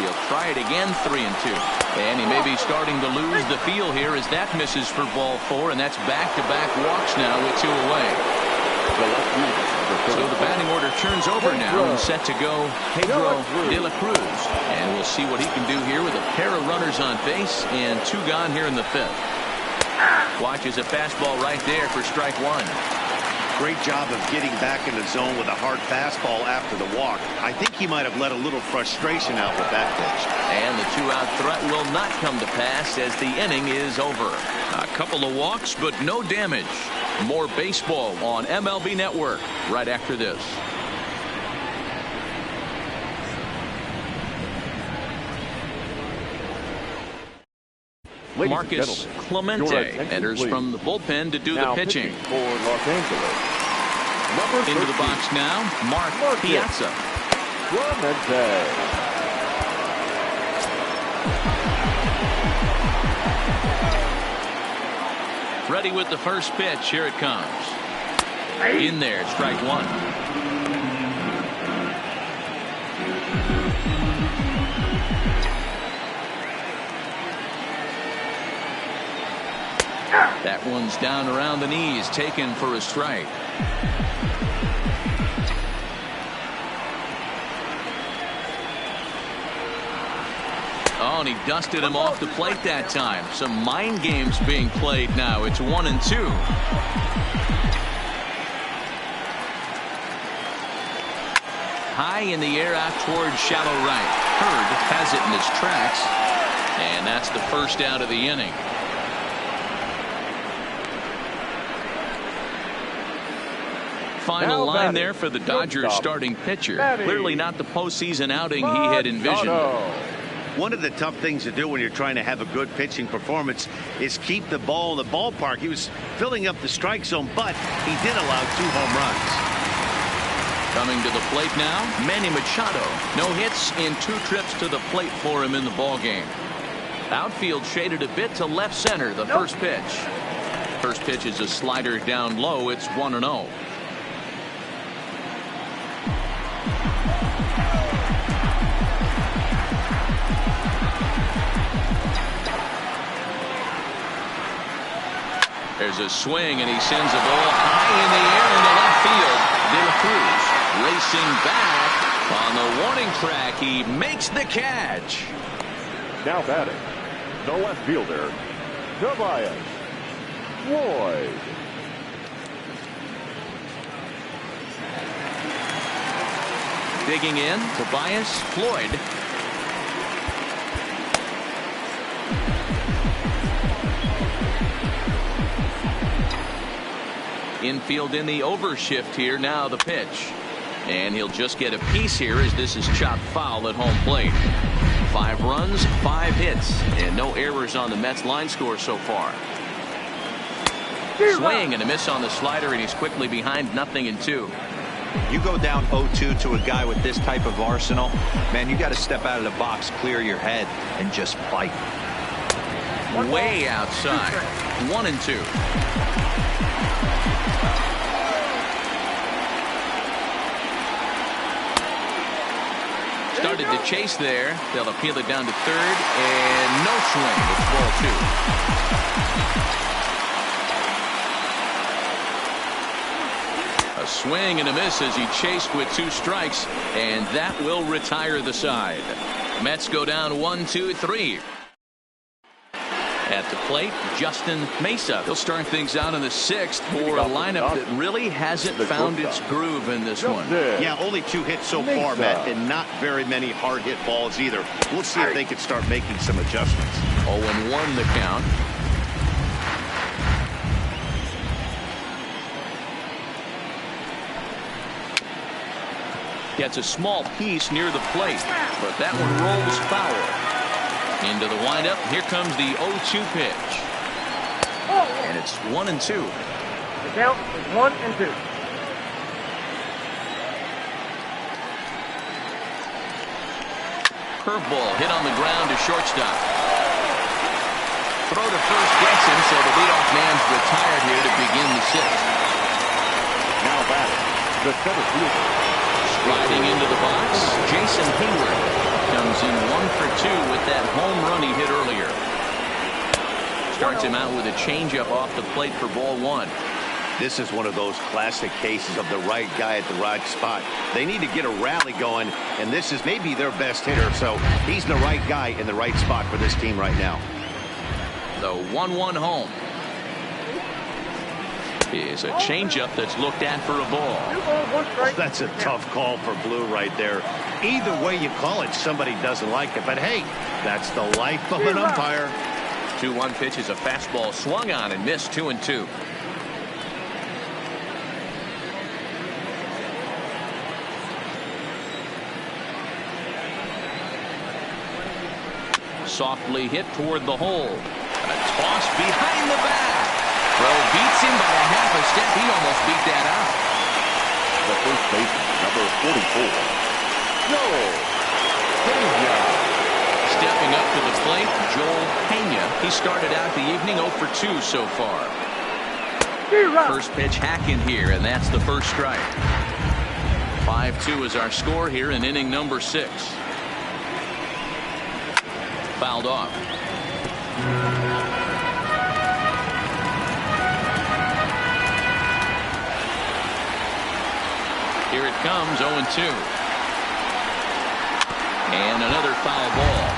He'll try it again, 3-2. And he may be starting to lose the feel here as that misses for ball 4, and that's back-to-back walks now with 2 away. So the batting order turns over now and set to go Pedro de la Cruz. And we'll see what he can do here with a pair of runners on base and 2 gone here in the 5th. Watches a fastball right there for strike 1. Great job of getting back in the zone with a hard fastball after the walk. I think he might have let a little frustration out with that pitch. And the 2-out threat will not come to pass as the inning is over. A couple of walks, but no damage. More baseball on MLB Network right after this. Marcus Clemente enters from the bullpen to do the pitching. For Los Angeles, into the box now, Mark Piazza. Clemente. Ready with the first pitch. Here it comes. In there, strike 1. That one's down around the knees, taken for a strike. Oh, and he dusted him off the plate that time. Some mind games being played now. It's 1-2. High in the air out towards shallow right. Hurd has it in his tracks. And that's the first out of the inning. Final line there for the Dodgers starting pitcher. Clearly not the postseason outing he had envisioned. One of the tough things to do when you're trying to have a good pitching performance is keep the ball in the ballpark. He was filling up the strike zone, but he did allow 2 home runs. Coming to the plate now, Manny Machado. No hits in 2 trips to the plate for him in the ballgame. Outfield shaded a bit to left center, the first pitch. First pitch is a slider down low. It's 1-0. There's a swing, and he sends a ball high in the air into left field. De La Cruz racing back on the warning track. He makes the catch. Now batting, the left fielder, Tobias Floyd. Digging in, Tobias Floyd. Infield in the overshift here. Now the pitch. And he'll just get a piece here as this is chopped foul at home plate. 5 runs, 5 hits, and no errors on the Mets line score so far. Swing and a miss on the slider, and he's quickly behind 0-2. You go down 0-2 to a guy with this type of arsenal, man, you got to step out of the box, clear your head, and just fight. way outside. 1-2. Started to chase there. They'll appeal it down to third, and no swing. It's ball 2. A swing and a miss as he chased with 2 strikes, and that will retire the side. Mets go down 1-2-3. At the plate, Justin Mesa. He'll start things out in the 6th for a lineup that really hasn't found its groove in this one. Yeah, only 2 hits so far, Matt, and not very many hard hit balls either. We'll see if they can start making some adjustments. 0-1 the count. Gets a small piece near the plate, but that one rolls foul. Into the windup. Here comes the 0-2 pitch. And it's 1-2. The count is 1-2. Curveball hit on the ground to shortstop. Throw to first gets him, so the leadoff man's retired here to begin the 6th. Now batting, the center fielder. Striding into the box, Jason Hayward comes in 1 for 2 with that home run he hit earlier. Starts him out with a changeup off the plate for ball 1. This is one of those classic cases of the right guy at the right spot. They need to get a rally going, and this is maybe their best hitter, so he's the right guy in the right spot for this team right now. The 1-1 home is a changeup that's looked at for a ball. That's a tough call for Blue right there. Either way you call it, somebody doesn't like it, but hey, that's the life of an umpire. 2-1 pitch is a fastball swung on and missed. 2-2. Softly hit toward the hole. A toss behind the bat. Throw beats him by a half a step. He almost beat that out. The first baseman, number 44, Joel Pena. Stepping up to the plate, Joel Pena. He started out the evening 0 for 2 so far. First pitch hacking here, and that's the first strike. 5-2 is our score here in inning number 6. Fouled off. Here it comes, 0-2. And another foul ball.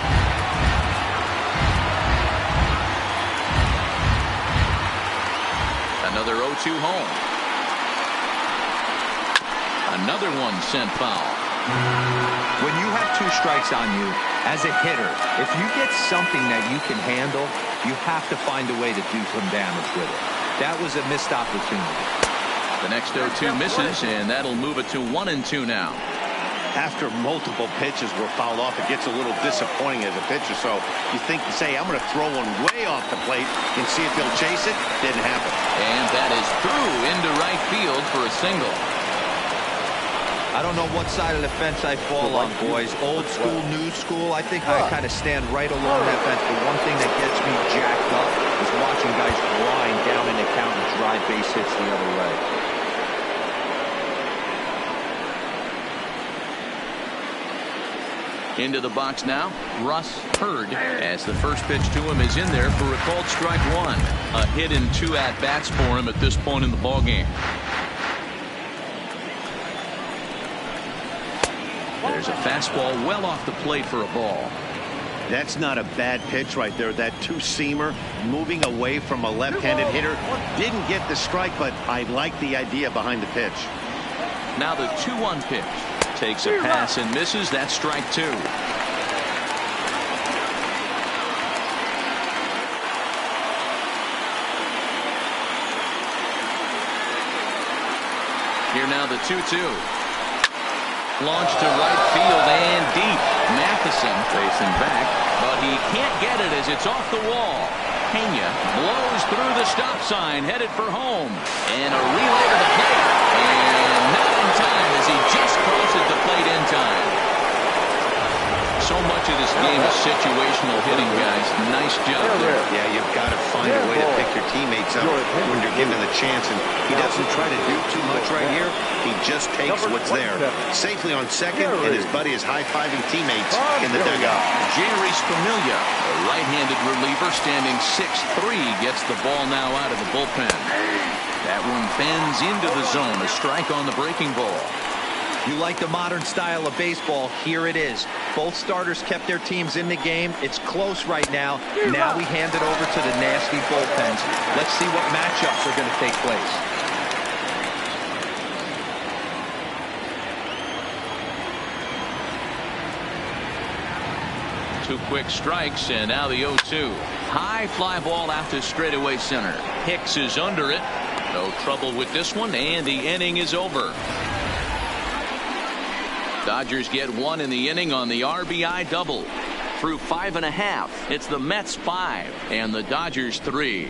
Another 0-2 home. Another one sent foul. When you have 2 strikes on you, as a hitter, if you get something that you can handle, you have to find a way to do some damage with it. That was a missed opportunity. The next 0-2 misses, and that'll move it to 1-2 now. After multiple pitches were fouled off, it gets a little disappointing as a pitcher. So you think to say, I'm going to throw one way off the plate and see if he'll chase it. Didn't happen. And that is through into right field for a single. I don't know what side of the fence I fall on, boys. Old school, new school. I think I kind of stand right along that fence. The one thing that gets me jacked up is watching guys grind down in the count and drive base hits the other way. Into the box now, Russ Hurd, as the first pitch to him is in there for a called strike 1. A hit in 2 at-bats for him at this point in the ballgame. There's a fastball well off the plate for a ball. That's not a bad pitch right there. That 2-seamer moving away from a left-handed hitter. Didn't get the strike, but I like the idea behind the pitch. Now the 2-1 pitch. Takes a pass and misses. That's strike 2. Here now the 2-2. Launched to right field and deep. Matheson facing back, but he can't get it as it's off the wall. Pena blows through the stop sign, headed for home. And a relay to the plate. And not in time as he just crosses the plate in time. So much much of this game is situational hitting, guys. Nice job there. Yeah, you've got to find a way to pick your teammates up when you're given the chance. And he doesn't try to do too much right here. He just takes what's there. Safely on second, and his buddy is high-fiving teammates in the dugout. Jerry Spamiglia, a right-handed reliever standing 6'3", gets the ball now out of the bullpen. That one bends into the zone. A strike on the breaking ball. You like the modern style of baseball? Here it is. Both starters kept their teams in the game. It's close right now. Now we hand it over to the nasty bullpens. Let's see what matchups are going to take place. Two quick strikes, and now the 0-2. High fly ball out to straightaway center. Hicks is under it. No trouble with this one, and the inning is over. Dodgers get one in the inning on the RBI double. Through 5.5, it's the Mets 5 and the Dodgers 3.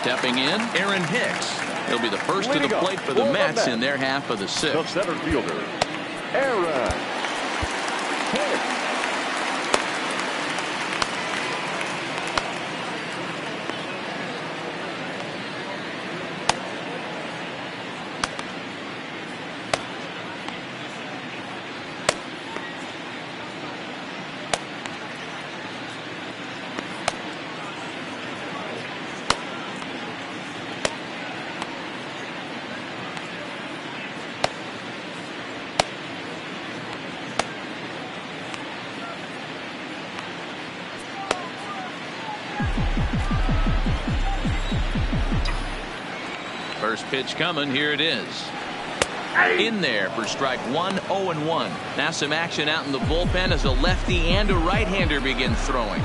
Stepping in, Aaron Hicks. He'll be the first to the plate for the Mets in their half of the sixth. The center fielder, Aaron Hicks. First pitch coming. Here it is. In there for strike one. 0-1. Now some action out in the bullpen as a lefty and a right-hander begin throwing.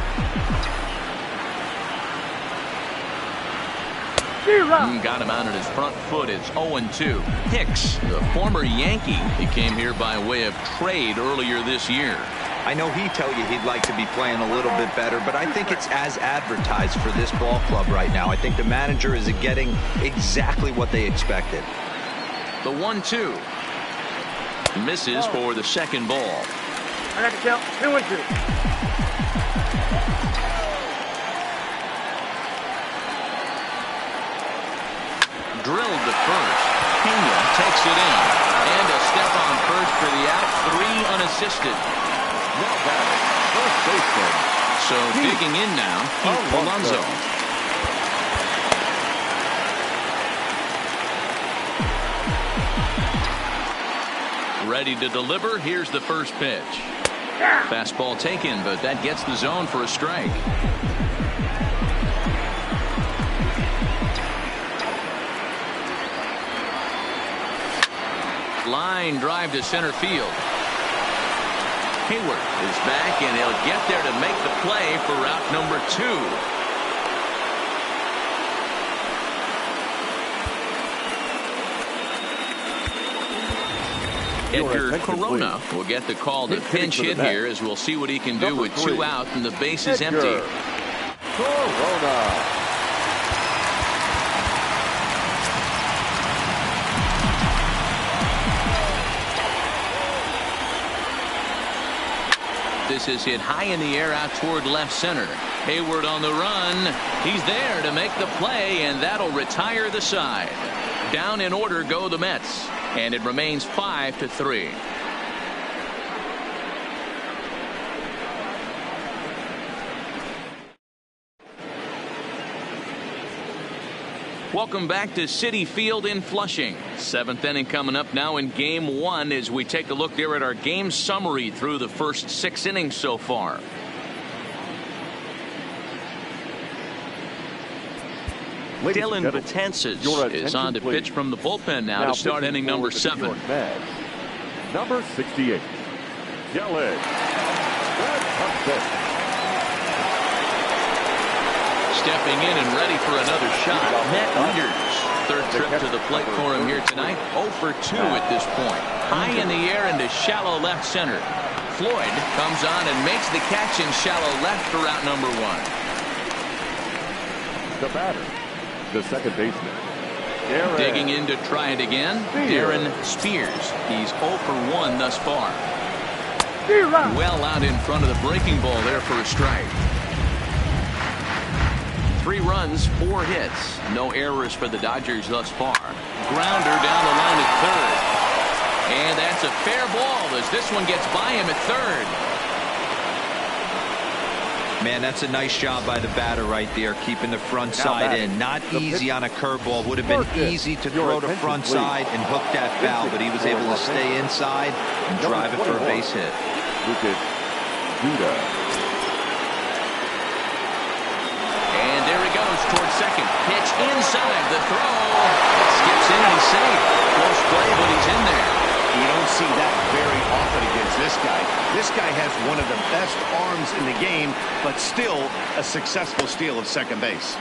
Got him out at his front foot. It's 0-2. Hicks, the former Yankee, he came here by way of trade earlier this year. I know he'd tell you he'd like to be playing a little bit better, but I think it's as advertised for this ball club right now. I think the manager is getting exactly what they expected. The 1-2. Misses for the second ball. I got the count. 2-2. Drilled to first. Pena takes it in. And a step on first for the out. 3 unassisted. Now batting, first baseman. So digging in now, Keith Alonso. Ready to deliver. Here's the first pitch. Fastball taken, but that gets the zone for a strike. Line drive to center field. Hayward is back, and he'll get there to make the play for route number 2. Edgar Corona will get the call to pinch hit here, as we'll see what he can do with 2 out and the base is empty. Corona. This is hit high in the air out toward left center. Hayward on the run. He's there to make the play, and that'll retire the side. Down in order go the Mets, and it remains 5-3. Welcome back to Citi Field in Flushing. 7th inning coming up now in Game 1 as we take a look there at our game summary through the first 6 innings so far. Dylan Betances is on to pitch from the bullpen now to start inning number 7. Number 68, Dylan. Stepping in and ready for another shot. Matt Wieters, third trip to the plate for him here tonight. 0 for 2 at this point. High in the air into shallow left center. Floyd comes on and makes the catch in shallow left for route number 1. The batter, the second baseman, Digging in to try it again, Darren Spears. He's 0 for 1 thus far. Well out in front of the breaking ball there for a strike. 3 runs, 4 hits. No errors for the Dodgers thus far. Grounder down the line at third. And that's a fair ball as this one gets by him at third. Man, that's a nice job by the batter right there, keeping the front side in. Not easy on a curveball. Would have been easy to throw the front side and hook that foul, but he was able to stay inside and drive it for a base hit. And there he goes towards second. Pitch inside. The throw. Skips in and he's safe. Close play, but he's in there. You don't see that very often against this guy. This guy has one of the best arms in the game, but still a successful steal of second base.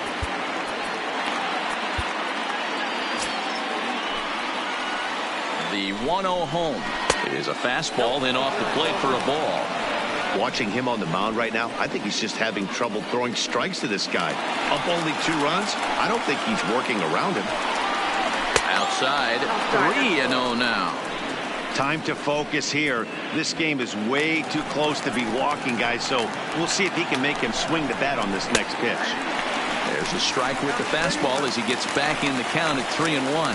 The 1-0 home. It is a fastball, then off the plate for a ball. Watching him on the mound right now, I think he's just having trouble throwing strikes to this guy. Up only 2 runs. I don't think he's working around him. Outside, 3-0 now. Time to focus here. This game is way too close to be walking, guys, so we'll see if he can make him swing the bat on this next pitch. There's a strike with the fastball as he gets back in the count at 3-1.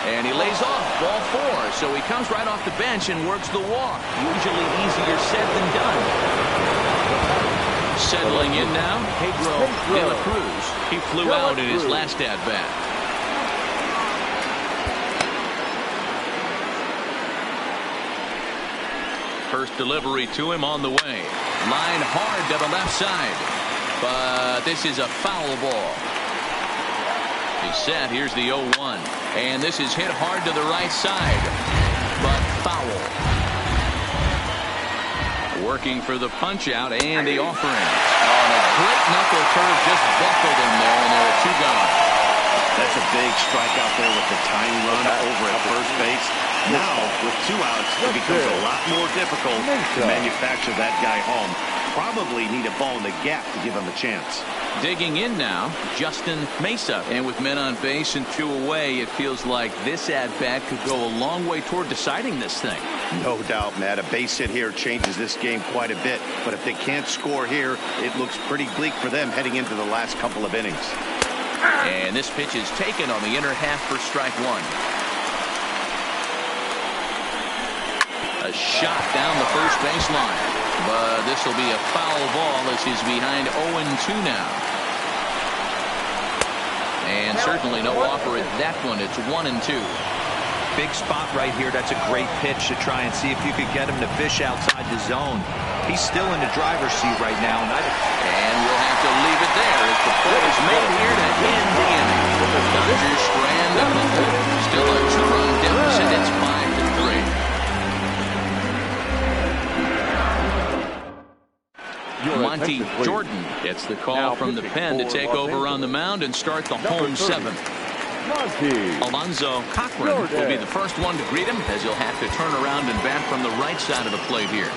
And he lays off ball 4, so he comes right off the bench and works the walk. Usually easier said than done. Settling in now, Pedro de la Cruz. He flew out in his last at-bat. First delivery to him on the way. Line hard to the left side. But this is a foul ball. He's set. Here's the 0-1. And this is hit hard to the right side. But foul. Working for the punch out and the offering. Oh, and a great knuckle curve just buckled him there, and there are 2 gone. That's a big strike out there with the tying run over at first base. Now, with 2 outs, it becomes a lot more difficult to manufacture that guy home. Probably need a ball in the gap to give him a chance. Digging in now, Justin Mesa. And with men on base and 2 away, it feels like this at-bat could go a long way toward deciding this thing. No doubt, Matt. A base hit here changes this game quite a bit. But if they can't score here, it looks pretty bleak for them heading into the last couple of innings. And this pitch is taken on the inner half for strike 1. A shot down the first baseline. But this will be a foul ball as he's behind 0-2 now. And certainly no offer at that one. It's 1-2. Big spot right here. That's a great pitch to try and see if you could get him to fish outside the zone. He's still in the driver's seat right now. And we'll have to leave it there as the play is made here to end the inning. The Dodgers strand up a hole. Still a 2-run deficit. It's 5-3. Monty Jordan gets the call from the pen to take over on the mound and start the home 7th. Alonzo Cochran will be the first one to greet him as he'll have to turn around and bat from the right side of the plate here.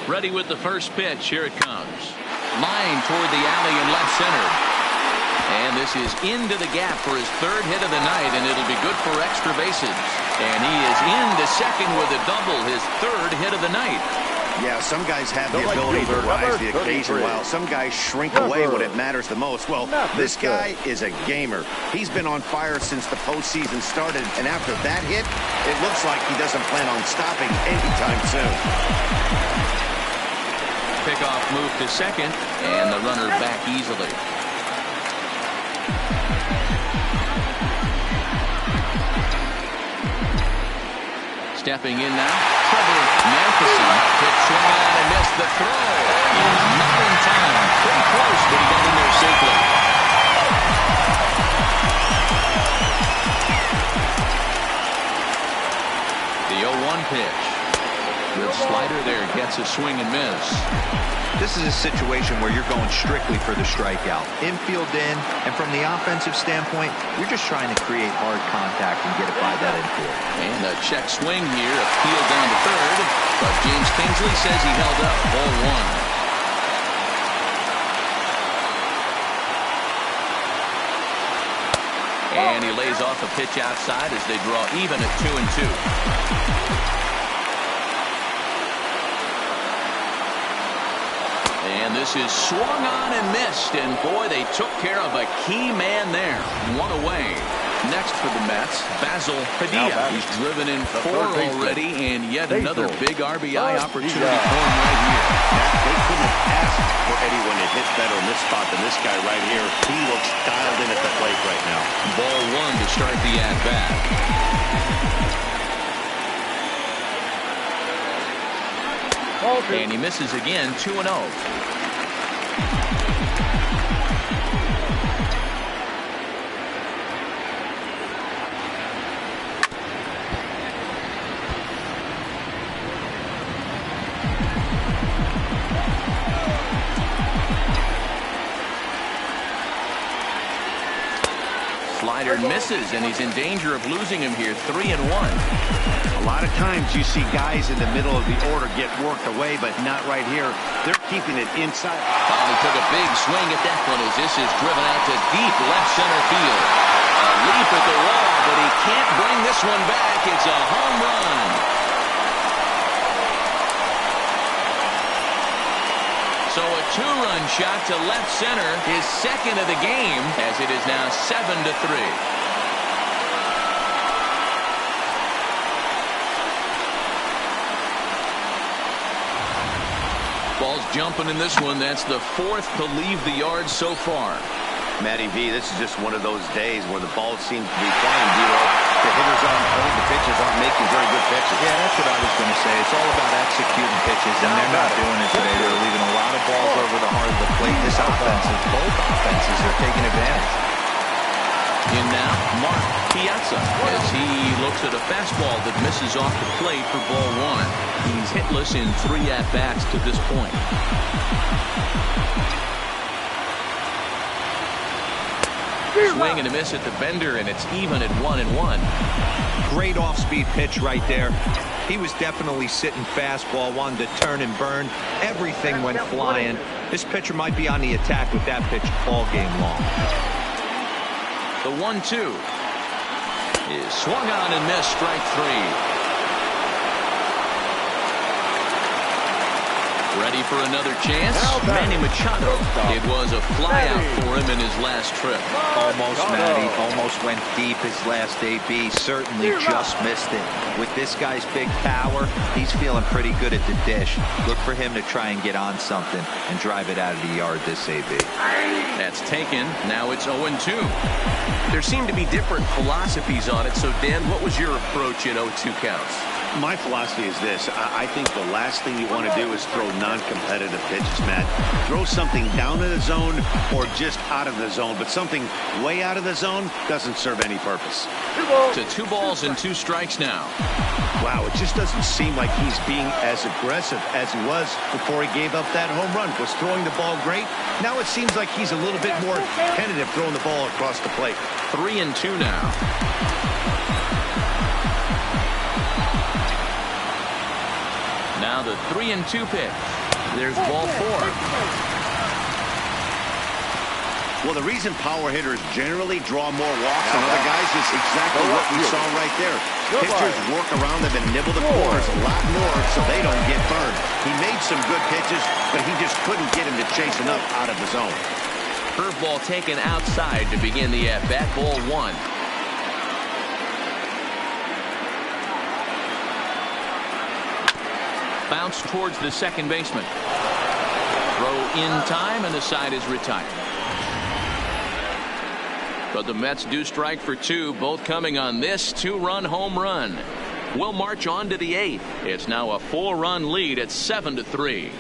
Ready with the first pitch. Here it comes. Line toward the alley in left center. And this is into the gap for his 3rd hit of the night, and it'll be good for extra bases. And he is into second with a double, his 3rd hit of the night. Yeah, some guys have the ability to rise the occasion while some guys shrink away when it matters the most. Well, this guy is a gamer. He's been on fire since the postseason started, and after that hit, it looks like he doesn't plan on stopping anytime soon. Pickoff move to second, and the runner back easily. Stepping in now, Trevor Matheson. Hit swung out and missed the throw. Not in time. Pretty close, but he got in there safely. The 0-1 pitch. Good slider there. Gets a swing and miss. This is a situation where you're going strictly for the strikeout. Infield in, and from the offensive standpoint, you're just trying to create hard contact and get it by that infield. And a check swing here, appealed down to third, but James Kingsley says he held up. Ball 1. And he lays off a pitch outside as they draw even at 2-2. And this is swung on and missed. And boy, they took care of a key man there. One away. Next for the Mets, Padilla. He's driven in 4 already, and yet another big RBI opportunity for him right here. They couldn't have asked for anyone to hit better in this spot than this guy right here. He looks dialed in at the plate right now. Ball 1 to start the at-bat. And he misses again, 2-0. Slider misses, and he's in danger of losing him here, 3-1. A lot of times you see guys in the middle of the order get worked away, but not right here. They're keeping it inside. Finally took a big swing at that one as this is driven out to deep left center field. A leap at the wall, but he can't bring this one back. It's a home run. So a 2-run shot to left center, his second of the game, as it is now 7-3. Ball's jumping in this one. That's the 4th to leave the yard so far. Matty V, this is just one of those days where the ball seems to be flying, D'Lo. The hitters aren't holding, the pitchers aren't making very good pitches. Yeah, that's what I was going to say. It's all about executing pitches, and they're not doing it today. They're leaving a lot of balls over the heart of the plate. This offense, both offenses are taking advantage. In now, Mark Piazza, as he looks at a fastball that misses off the plate for ball 1. He's hitless in 3 at-bats to this point. Swing and a miss at the bender, and it's even at 1-1. Great off-speed pitch right there. He was definitely sitting fastball, wanted to turn and burn. Everything went flying. This pitcher might be on the attack with that pitch all game long. The 1-2 is swung on and missed, strike 3. Ready for another chance? Manny Machado. It was a flyout for him in his last trip. Almost, Matty. Almost went deep his last AB. Certainly just missed it. With this guy's big power, he's feeling pretty good at the dish. Look for him to try and get on something and drive it out of the yard this AB. That's taken. Now it's 0-2. There seem to be different philosophies on it. So, Dan, what was your approach at 0-2 counts? My philosophy is this. I think the last thing you want to do is throw non-competitive pitches, Matt. Throw something down in the zone or just out of the zone, but something way out of the zone doesn't serve any purpose. To 2 balls and 2 strikes now. Wow, it just doesn't seem like he's being as aggressive as he was before he gave up that home run. Was throwing the ball great. Now it seems like he's a little bit more tentative throwing the ball across the plate. 3-2 now. Now the 3-2 pitch. There's ball 4. Well, the reason power hitters generally draw more walks than other guys is exactly what we saw right there. Pitchers work around them and nibble the corners a lot more so they don't get burned. He made some good pitches, but he just couldn't get him to chase enough out of the zone. Curveball taken outside to begin the at-bat. Ball 1. Bounce towards the second baseman. Throw in time, and the side is retired. But the Mets do strike for 2, both coming on this 2-run home run. We'll march on to the 8th. It's now a 4-run lead at 7-3.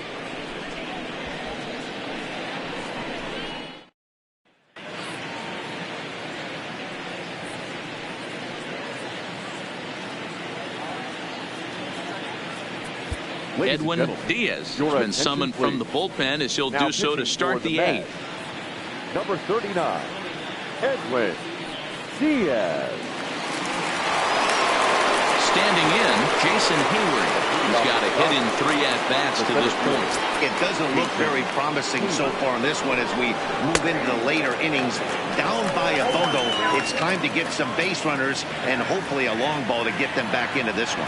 Edwin Diaz has been summoned from the bullpen as he'll do so to start the 8th. Number 39, Edwin Diaz. Standing in, Jason Hayward. He's got a hit in 3 at-bats to this point. It doesn't look very promising so far in this one as we move into the later innings. Down by a bundle, it's time to get some base runners and hopefully a long ball to get them back into this one.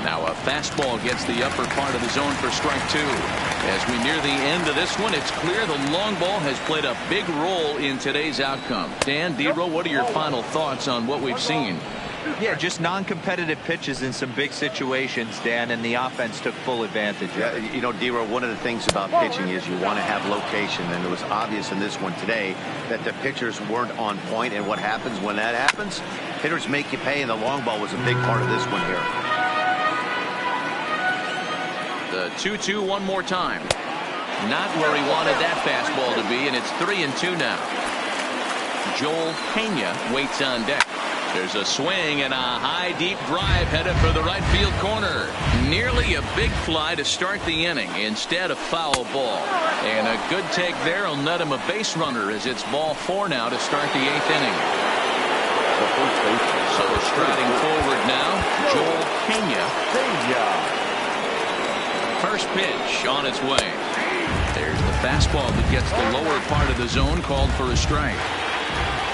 Now a fastball gets the upper part of the zone for strike 2. As we near the end of this one, it's clear the long ball has played a big role in today's outcome. Dan, Dero, what are your final thoughts on what we've seen? Yeah, just non-competitive pitches in some big situations, Dan, and the offense took full advantage. Yeah, you know, Dero, one of the things about pitching is you want to have location, and it was obvious in this one today that the pitchers weren't on point, and what happens when that happens? Hitters make you pay, and the long ball was a big part of this one here. The 2-2 one more time. Not where he wanted that fastball to be, and it's 3-2 now. Joel Pena waits on deck. There's a swing and a high deep drive headed for the right field corner. Nearly a big fly to start the inning. Instead, a foul ball. And a good take there will net him a base runner as it's ball 4 now to start the 8th inning. So striding forward now, Joel Pena. First pitch on its way. There's the fastball that gets the lower part of the zone, called for a strike.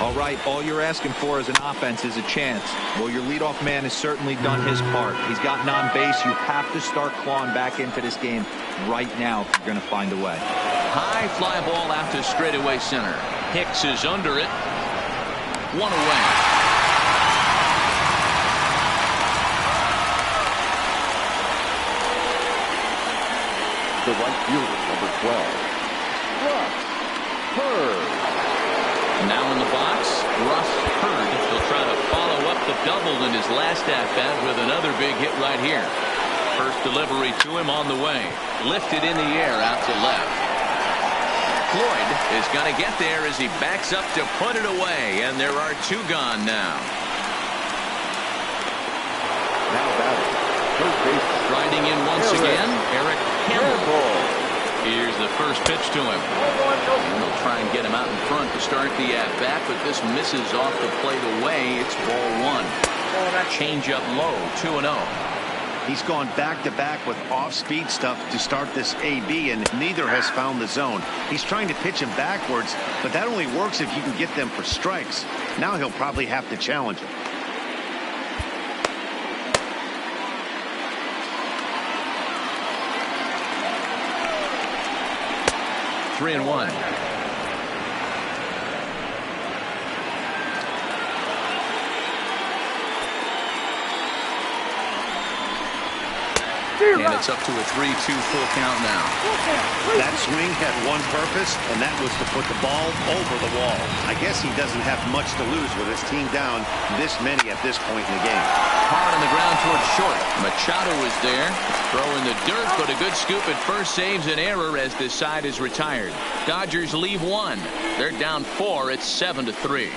All right, all you're asking for as an offense is a chance. Well, your leadoff man has certainly done his part. He's gotten on base. You have to start clawing back into this game right now if you're going to find a way. High fly ball out to straightaway center. Hicks is under it. 1 away. The right fielder, number 12. Russ Hurd. Now in the box, Russ Hurd. He'll try to follow up the double in his last at-bat with another big hit right here. First delivery to him on the way. Lifted in the air out to left. Floyd is going to get there as he backs up to put it away, and there are 2 gone now. Now batting, third base. Riding in once again, Eric Campbell. Here's the first pitch to him. And they'll try and get him out in front to start the at-bat, but this misses off the plate away. It's ball 1. Change up low, 2-0. He's gone back-to-back with off-speed stuff to start this AB, and neither has found the zone. He's trying to pitch him backwards, but that only works if you can get them for strikes. Now he'll probably have to challenge him. Three and 1. And it's up to a 3-2 full count now. That swing had one purpose, and that was to put the ball over the wall. I guess he doesn't have much to lose with his team down this many at this point in the game. Hard on the ground towards short. Machado is there. Throwing the dirt, but a good scoop at first saves an error as this side is retired. Dodgers leave 1. They're down 4. It's 7-3.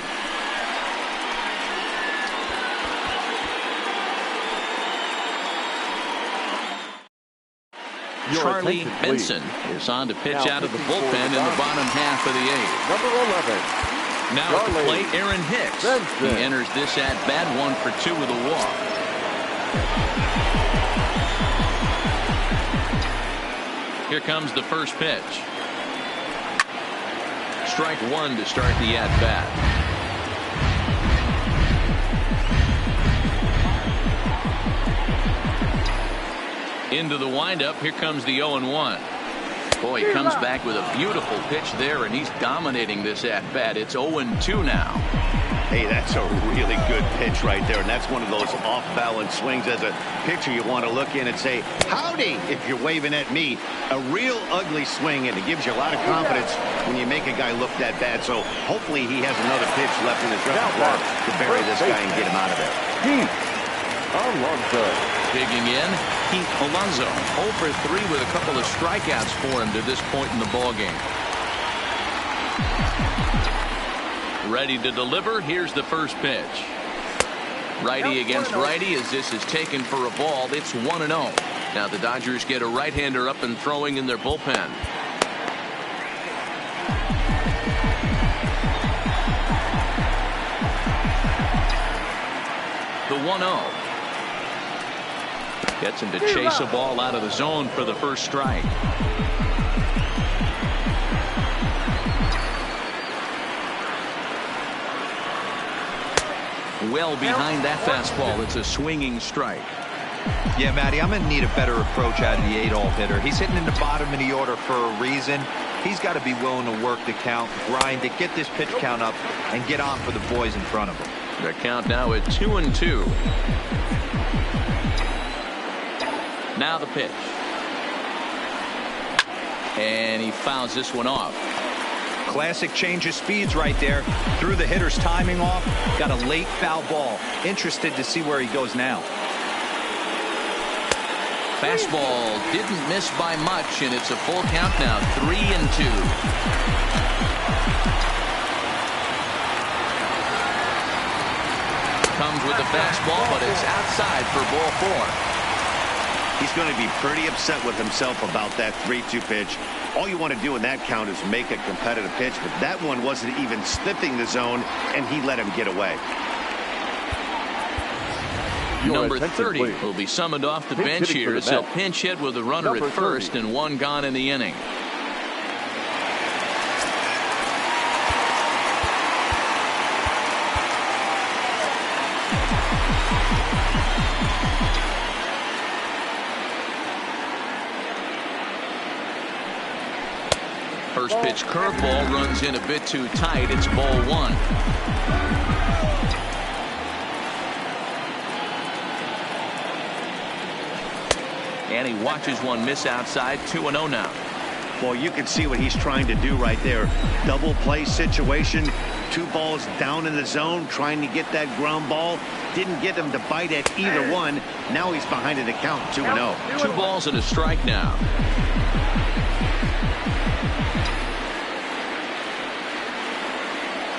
Charlie Benson is on to pitch out of the bullpen in the bottom half of the 8th. Number 11. Now at the plate, Aaron Hicks. He enters this at bat 1 for 2 with a walk. Here comes the first pitch. Strike 1 to start the at bat. Into the windup. Here comes the 0-1. Boy, he comes back with a beautiful pitch there, and he's dominating this at-bat. It's 0-2 now. Hey, that's a really good pitch right there, and that's one of those off-balance swings. As a pitcher, you want to look in and say, howdy, if you're waving at me. A real ugly swing, and it gives you a lot of confidence when you make a guy look that bad. So hopefully he has another pitch left in his repertoire to bury this guy and get him out of there. Alonso. Digging in, Pete Alonso. 0 for 3 with a couple of strikeouts for him to this point in the ballgame. Ready to deliver. Here's the first pitch. Righty against righty as this is taken for a ball. It's 1-0. Now the Dodgers get a right-hander up and throwing in their bullpen. The 1-0. Gets him to chase a ball out of the zone for the first strike. Well behind that fastball. It's a swinging strike. Yeah, Matty, I'm going to need a better approach out of the 8-hole hitter. He's hitting in the bottom of the order for a reason. He's got to be willing to work the count, grind it, get this pitch count up, and get on for the boys in front of him. The count now at 2-2. Now the pitch. And he fouls this one off. Classic change of speeds right there. Threw the hitter's timing off. Got a late foul ball. Interested to see where he goes now. Fastball didn't miss by much, and it's a full count now, 3-2. Comes with the fastball, but it's outside for ball 4. He's going to be pretty upset with himself about that 3-2 pitch. All you want to do in that count is make a competitive pitch, but that one wasn't even sniffing the zone, and he let him get away. Number 30 will be summoned off the bench here as he'll pinch hit with a runner at first and one gone in the inning. First pitch curveball runs in a bit too tight. It's ball 1. And he watches one miss outside. 2-0 now. Well, you can see what he's trying to do right there. Double play situation. 2 balls down in the zone, trying to get that ground ball. Didn't get him to bite at either one. Now he's behind in the count, 2-0. 2 balls and a strike now.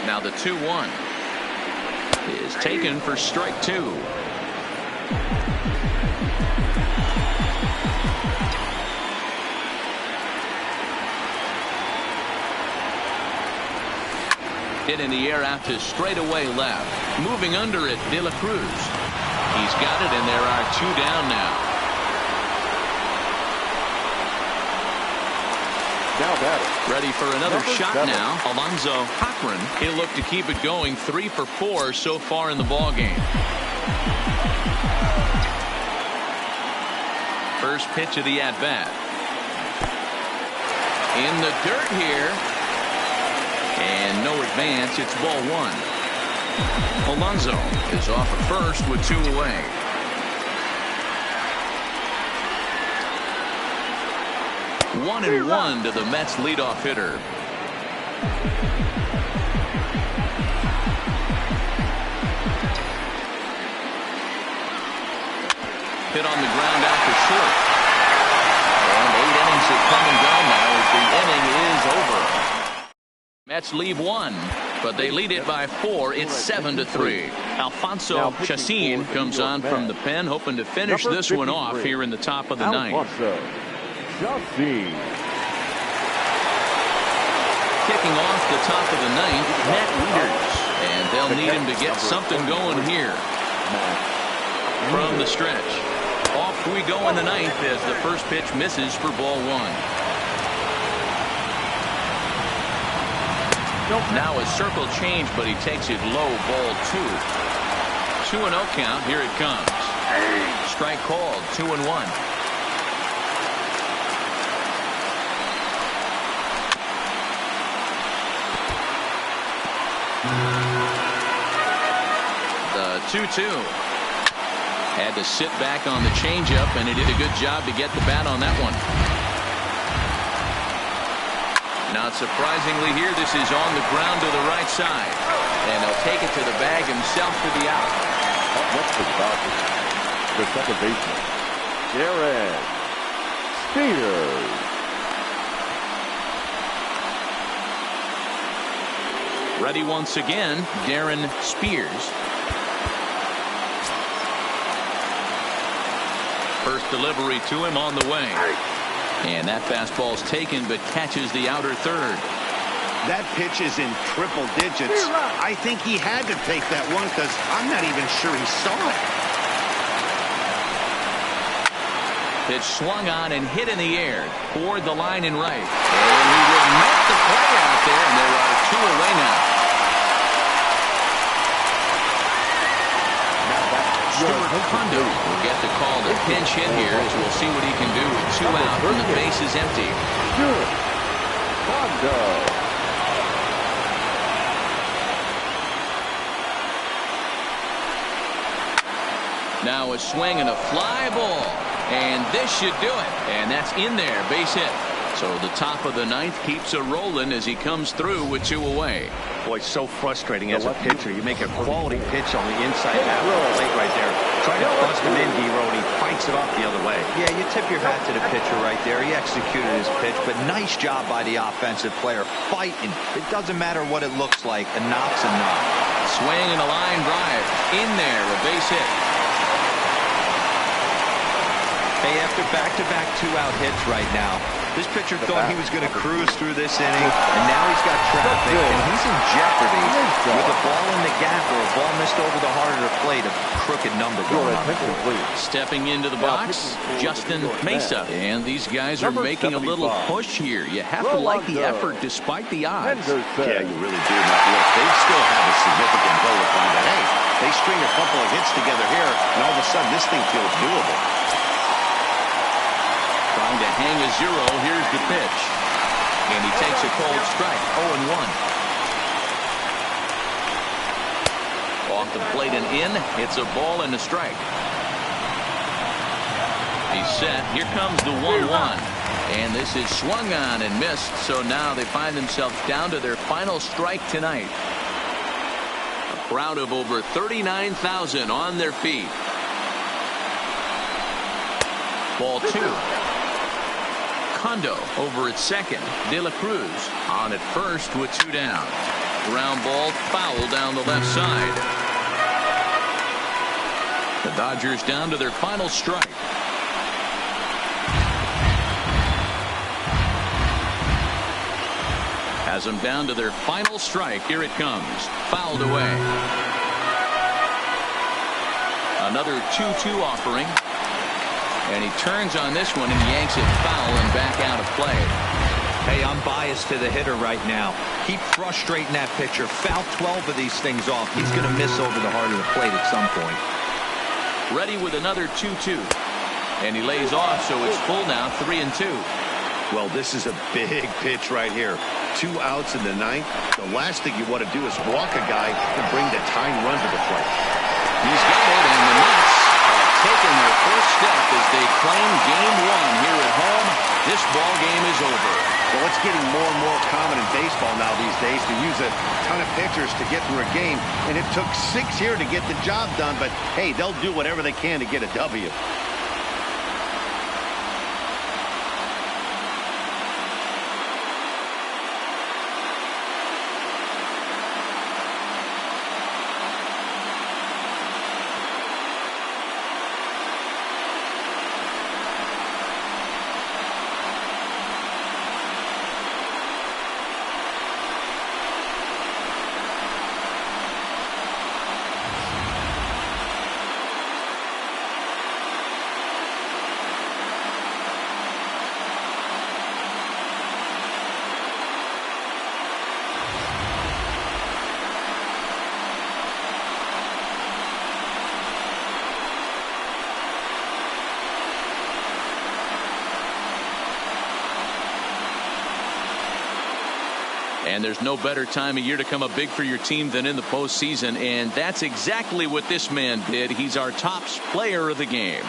Now the 2-1 is taken for strike 2. Hit in the air out to straightaway left. Moving under it, De La Cruz. He's got it, and there are 2 down now. Now batting. Ready for another Number shot 7. now. Alonzo Cochran. He'll look to keep it going. 3 for 4 so far in the ball game. First pitch of the at-bat. In the dirt here. And no advance. It's ball 1. Alonzo is off at first with 2 away. One and 1 to the Mets leadoff hitter. Hit on the ground out to short. And 8 innings have come and gone now as the inning is over. Mets leave 1, but they lead it by 4. It's 7-3. Alfonso Chacin comes on from the pen, hoping to finish this one off here in the top of the 9th. Chacin. Kicking off the top of the 9th, Matt Wieters, and they'll need him to get something going here. From the stretch, off we go in the 9th as the first pitch misses for ball 1. Now a circle change, but he takes it low, ball 2. 2-0 count. Here it comes. Strike called. 2-1. The 2-2. Had to sit back on the changeup, and he did a good job to get the bat on that one. Not surprisingly here, this is on the ground to the right side. And he'll take it to the bag himself for the out. Up next for the Dodgers, the second baseman, Darren Spears. Ready once again, Darren Spears. First delivery to him on the way. And that fastball's taken, but catches the outer third. That pitch is in triple digits. I think he had to take that one because I'm not even sure he saw it. Pitch swung on and hit in the air toward the line and right. And he will make the play out there, and there are 2 away now. Stuart Kondo will get the call to pinch hit here, as we'll see what he can do with 2 out and the base is empty. Stuart Kondo. Now a swing and a fly ball. And this should do it. And that's in there. Base hit. So the top of the 9th keeps a rolling as he comes through with 2 away. Boy, so frustrating as a pitcher. You make a quality pitch on the inside half of the plate right there. Try to bust him in, D-Row, and he fights it off the other way. Yeah, you tip your hat to the pitcher right there. He executed his pitch, but nice job by the offensive player. Fighting. It doesn't matter what it looks like. A knock's a knock. Swing and a line drive. In there, a base hit. Hey, after back-to-back 2-out hits right now, this pitcher thought he was going to cruise through this inning, and now he's got traffic, and he's in jeopardy with a ball in the gap or a ball missed over the heart of the plate, a crooked number going on. Stepping into the box, Justin Mesa. And these guys are making a little push here. You have to like the effort despite the odds. Yeah, you really do. Now, look, they still have a significant goal to find, but hey, they string a couple of hits together here, and all of a sudden this thing feels doable. Trying to hang a 0. Here's the pitch. And he takes a cold strike. 0-1. Off the plate and in. It's a ball and a strike. He's set. Here comes the 1-1. And this is swung on and missed. So now they find themselves down to their final strike tonight. A crowd of over 39,000 on their feet. Ball 2. Kondo over at second. De La Cruz on at first with 2 down. Ground ball foul down the left side. The Dodgers down to their final strike. Has them down to their final strike. Here it comes. Fouled away. Another 2-2 offering. And he turns on this one and yanks it foul and back out of play. Hey, I'm biased to the hitter right now. Keep frustrating that pitcher. Foul 12 of these things off. He's going to miss over the heart of the plate at some point. Ready with another 2-2. And he lays off, so it's full now, 3-2. Well, this is a big pitch right here. 2 outs in the 9th. The last thing you want to do is walk a guy and bring the tying run to the plate. He's got it, and the Mets taking their first step as they claim game 1 here at home. This ball game is over. Well, it's getting more and more common in baseball now these days to use a ton of pitchers to get through a game, and it took 6 here to get the job done, but hey, they'll do whatever they can to get a W. And there's no better time of year to come up big for your team than in the postseason, and that's exactly what this man did. He's our top player of the game.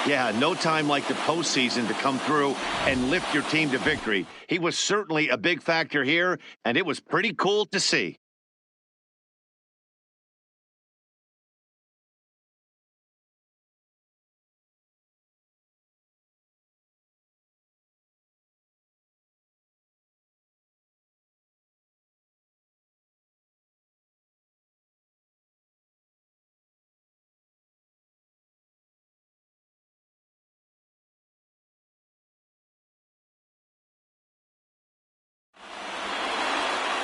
Yeah, no time like the postseason to come through and lift your team to victory. He was certainly a big factor here, and it was pretty cool to see.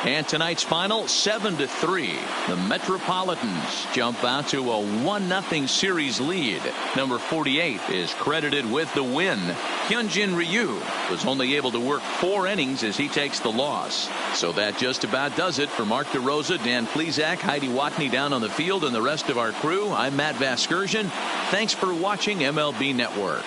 And tonight's final, 7-3. The Metropolitans jump out to a 1-0 series lead. Number 48 is credited with the win. Hyunjin Ryu was only able to work 4 innings as he takes the loss. So that just about does it for Mark DeRosa, Dan Plesac, Heidi Watney down on the field, and the rest of our crew. I'm Matt Vasgersian. Thanks for watching MLB Network.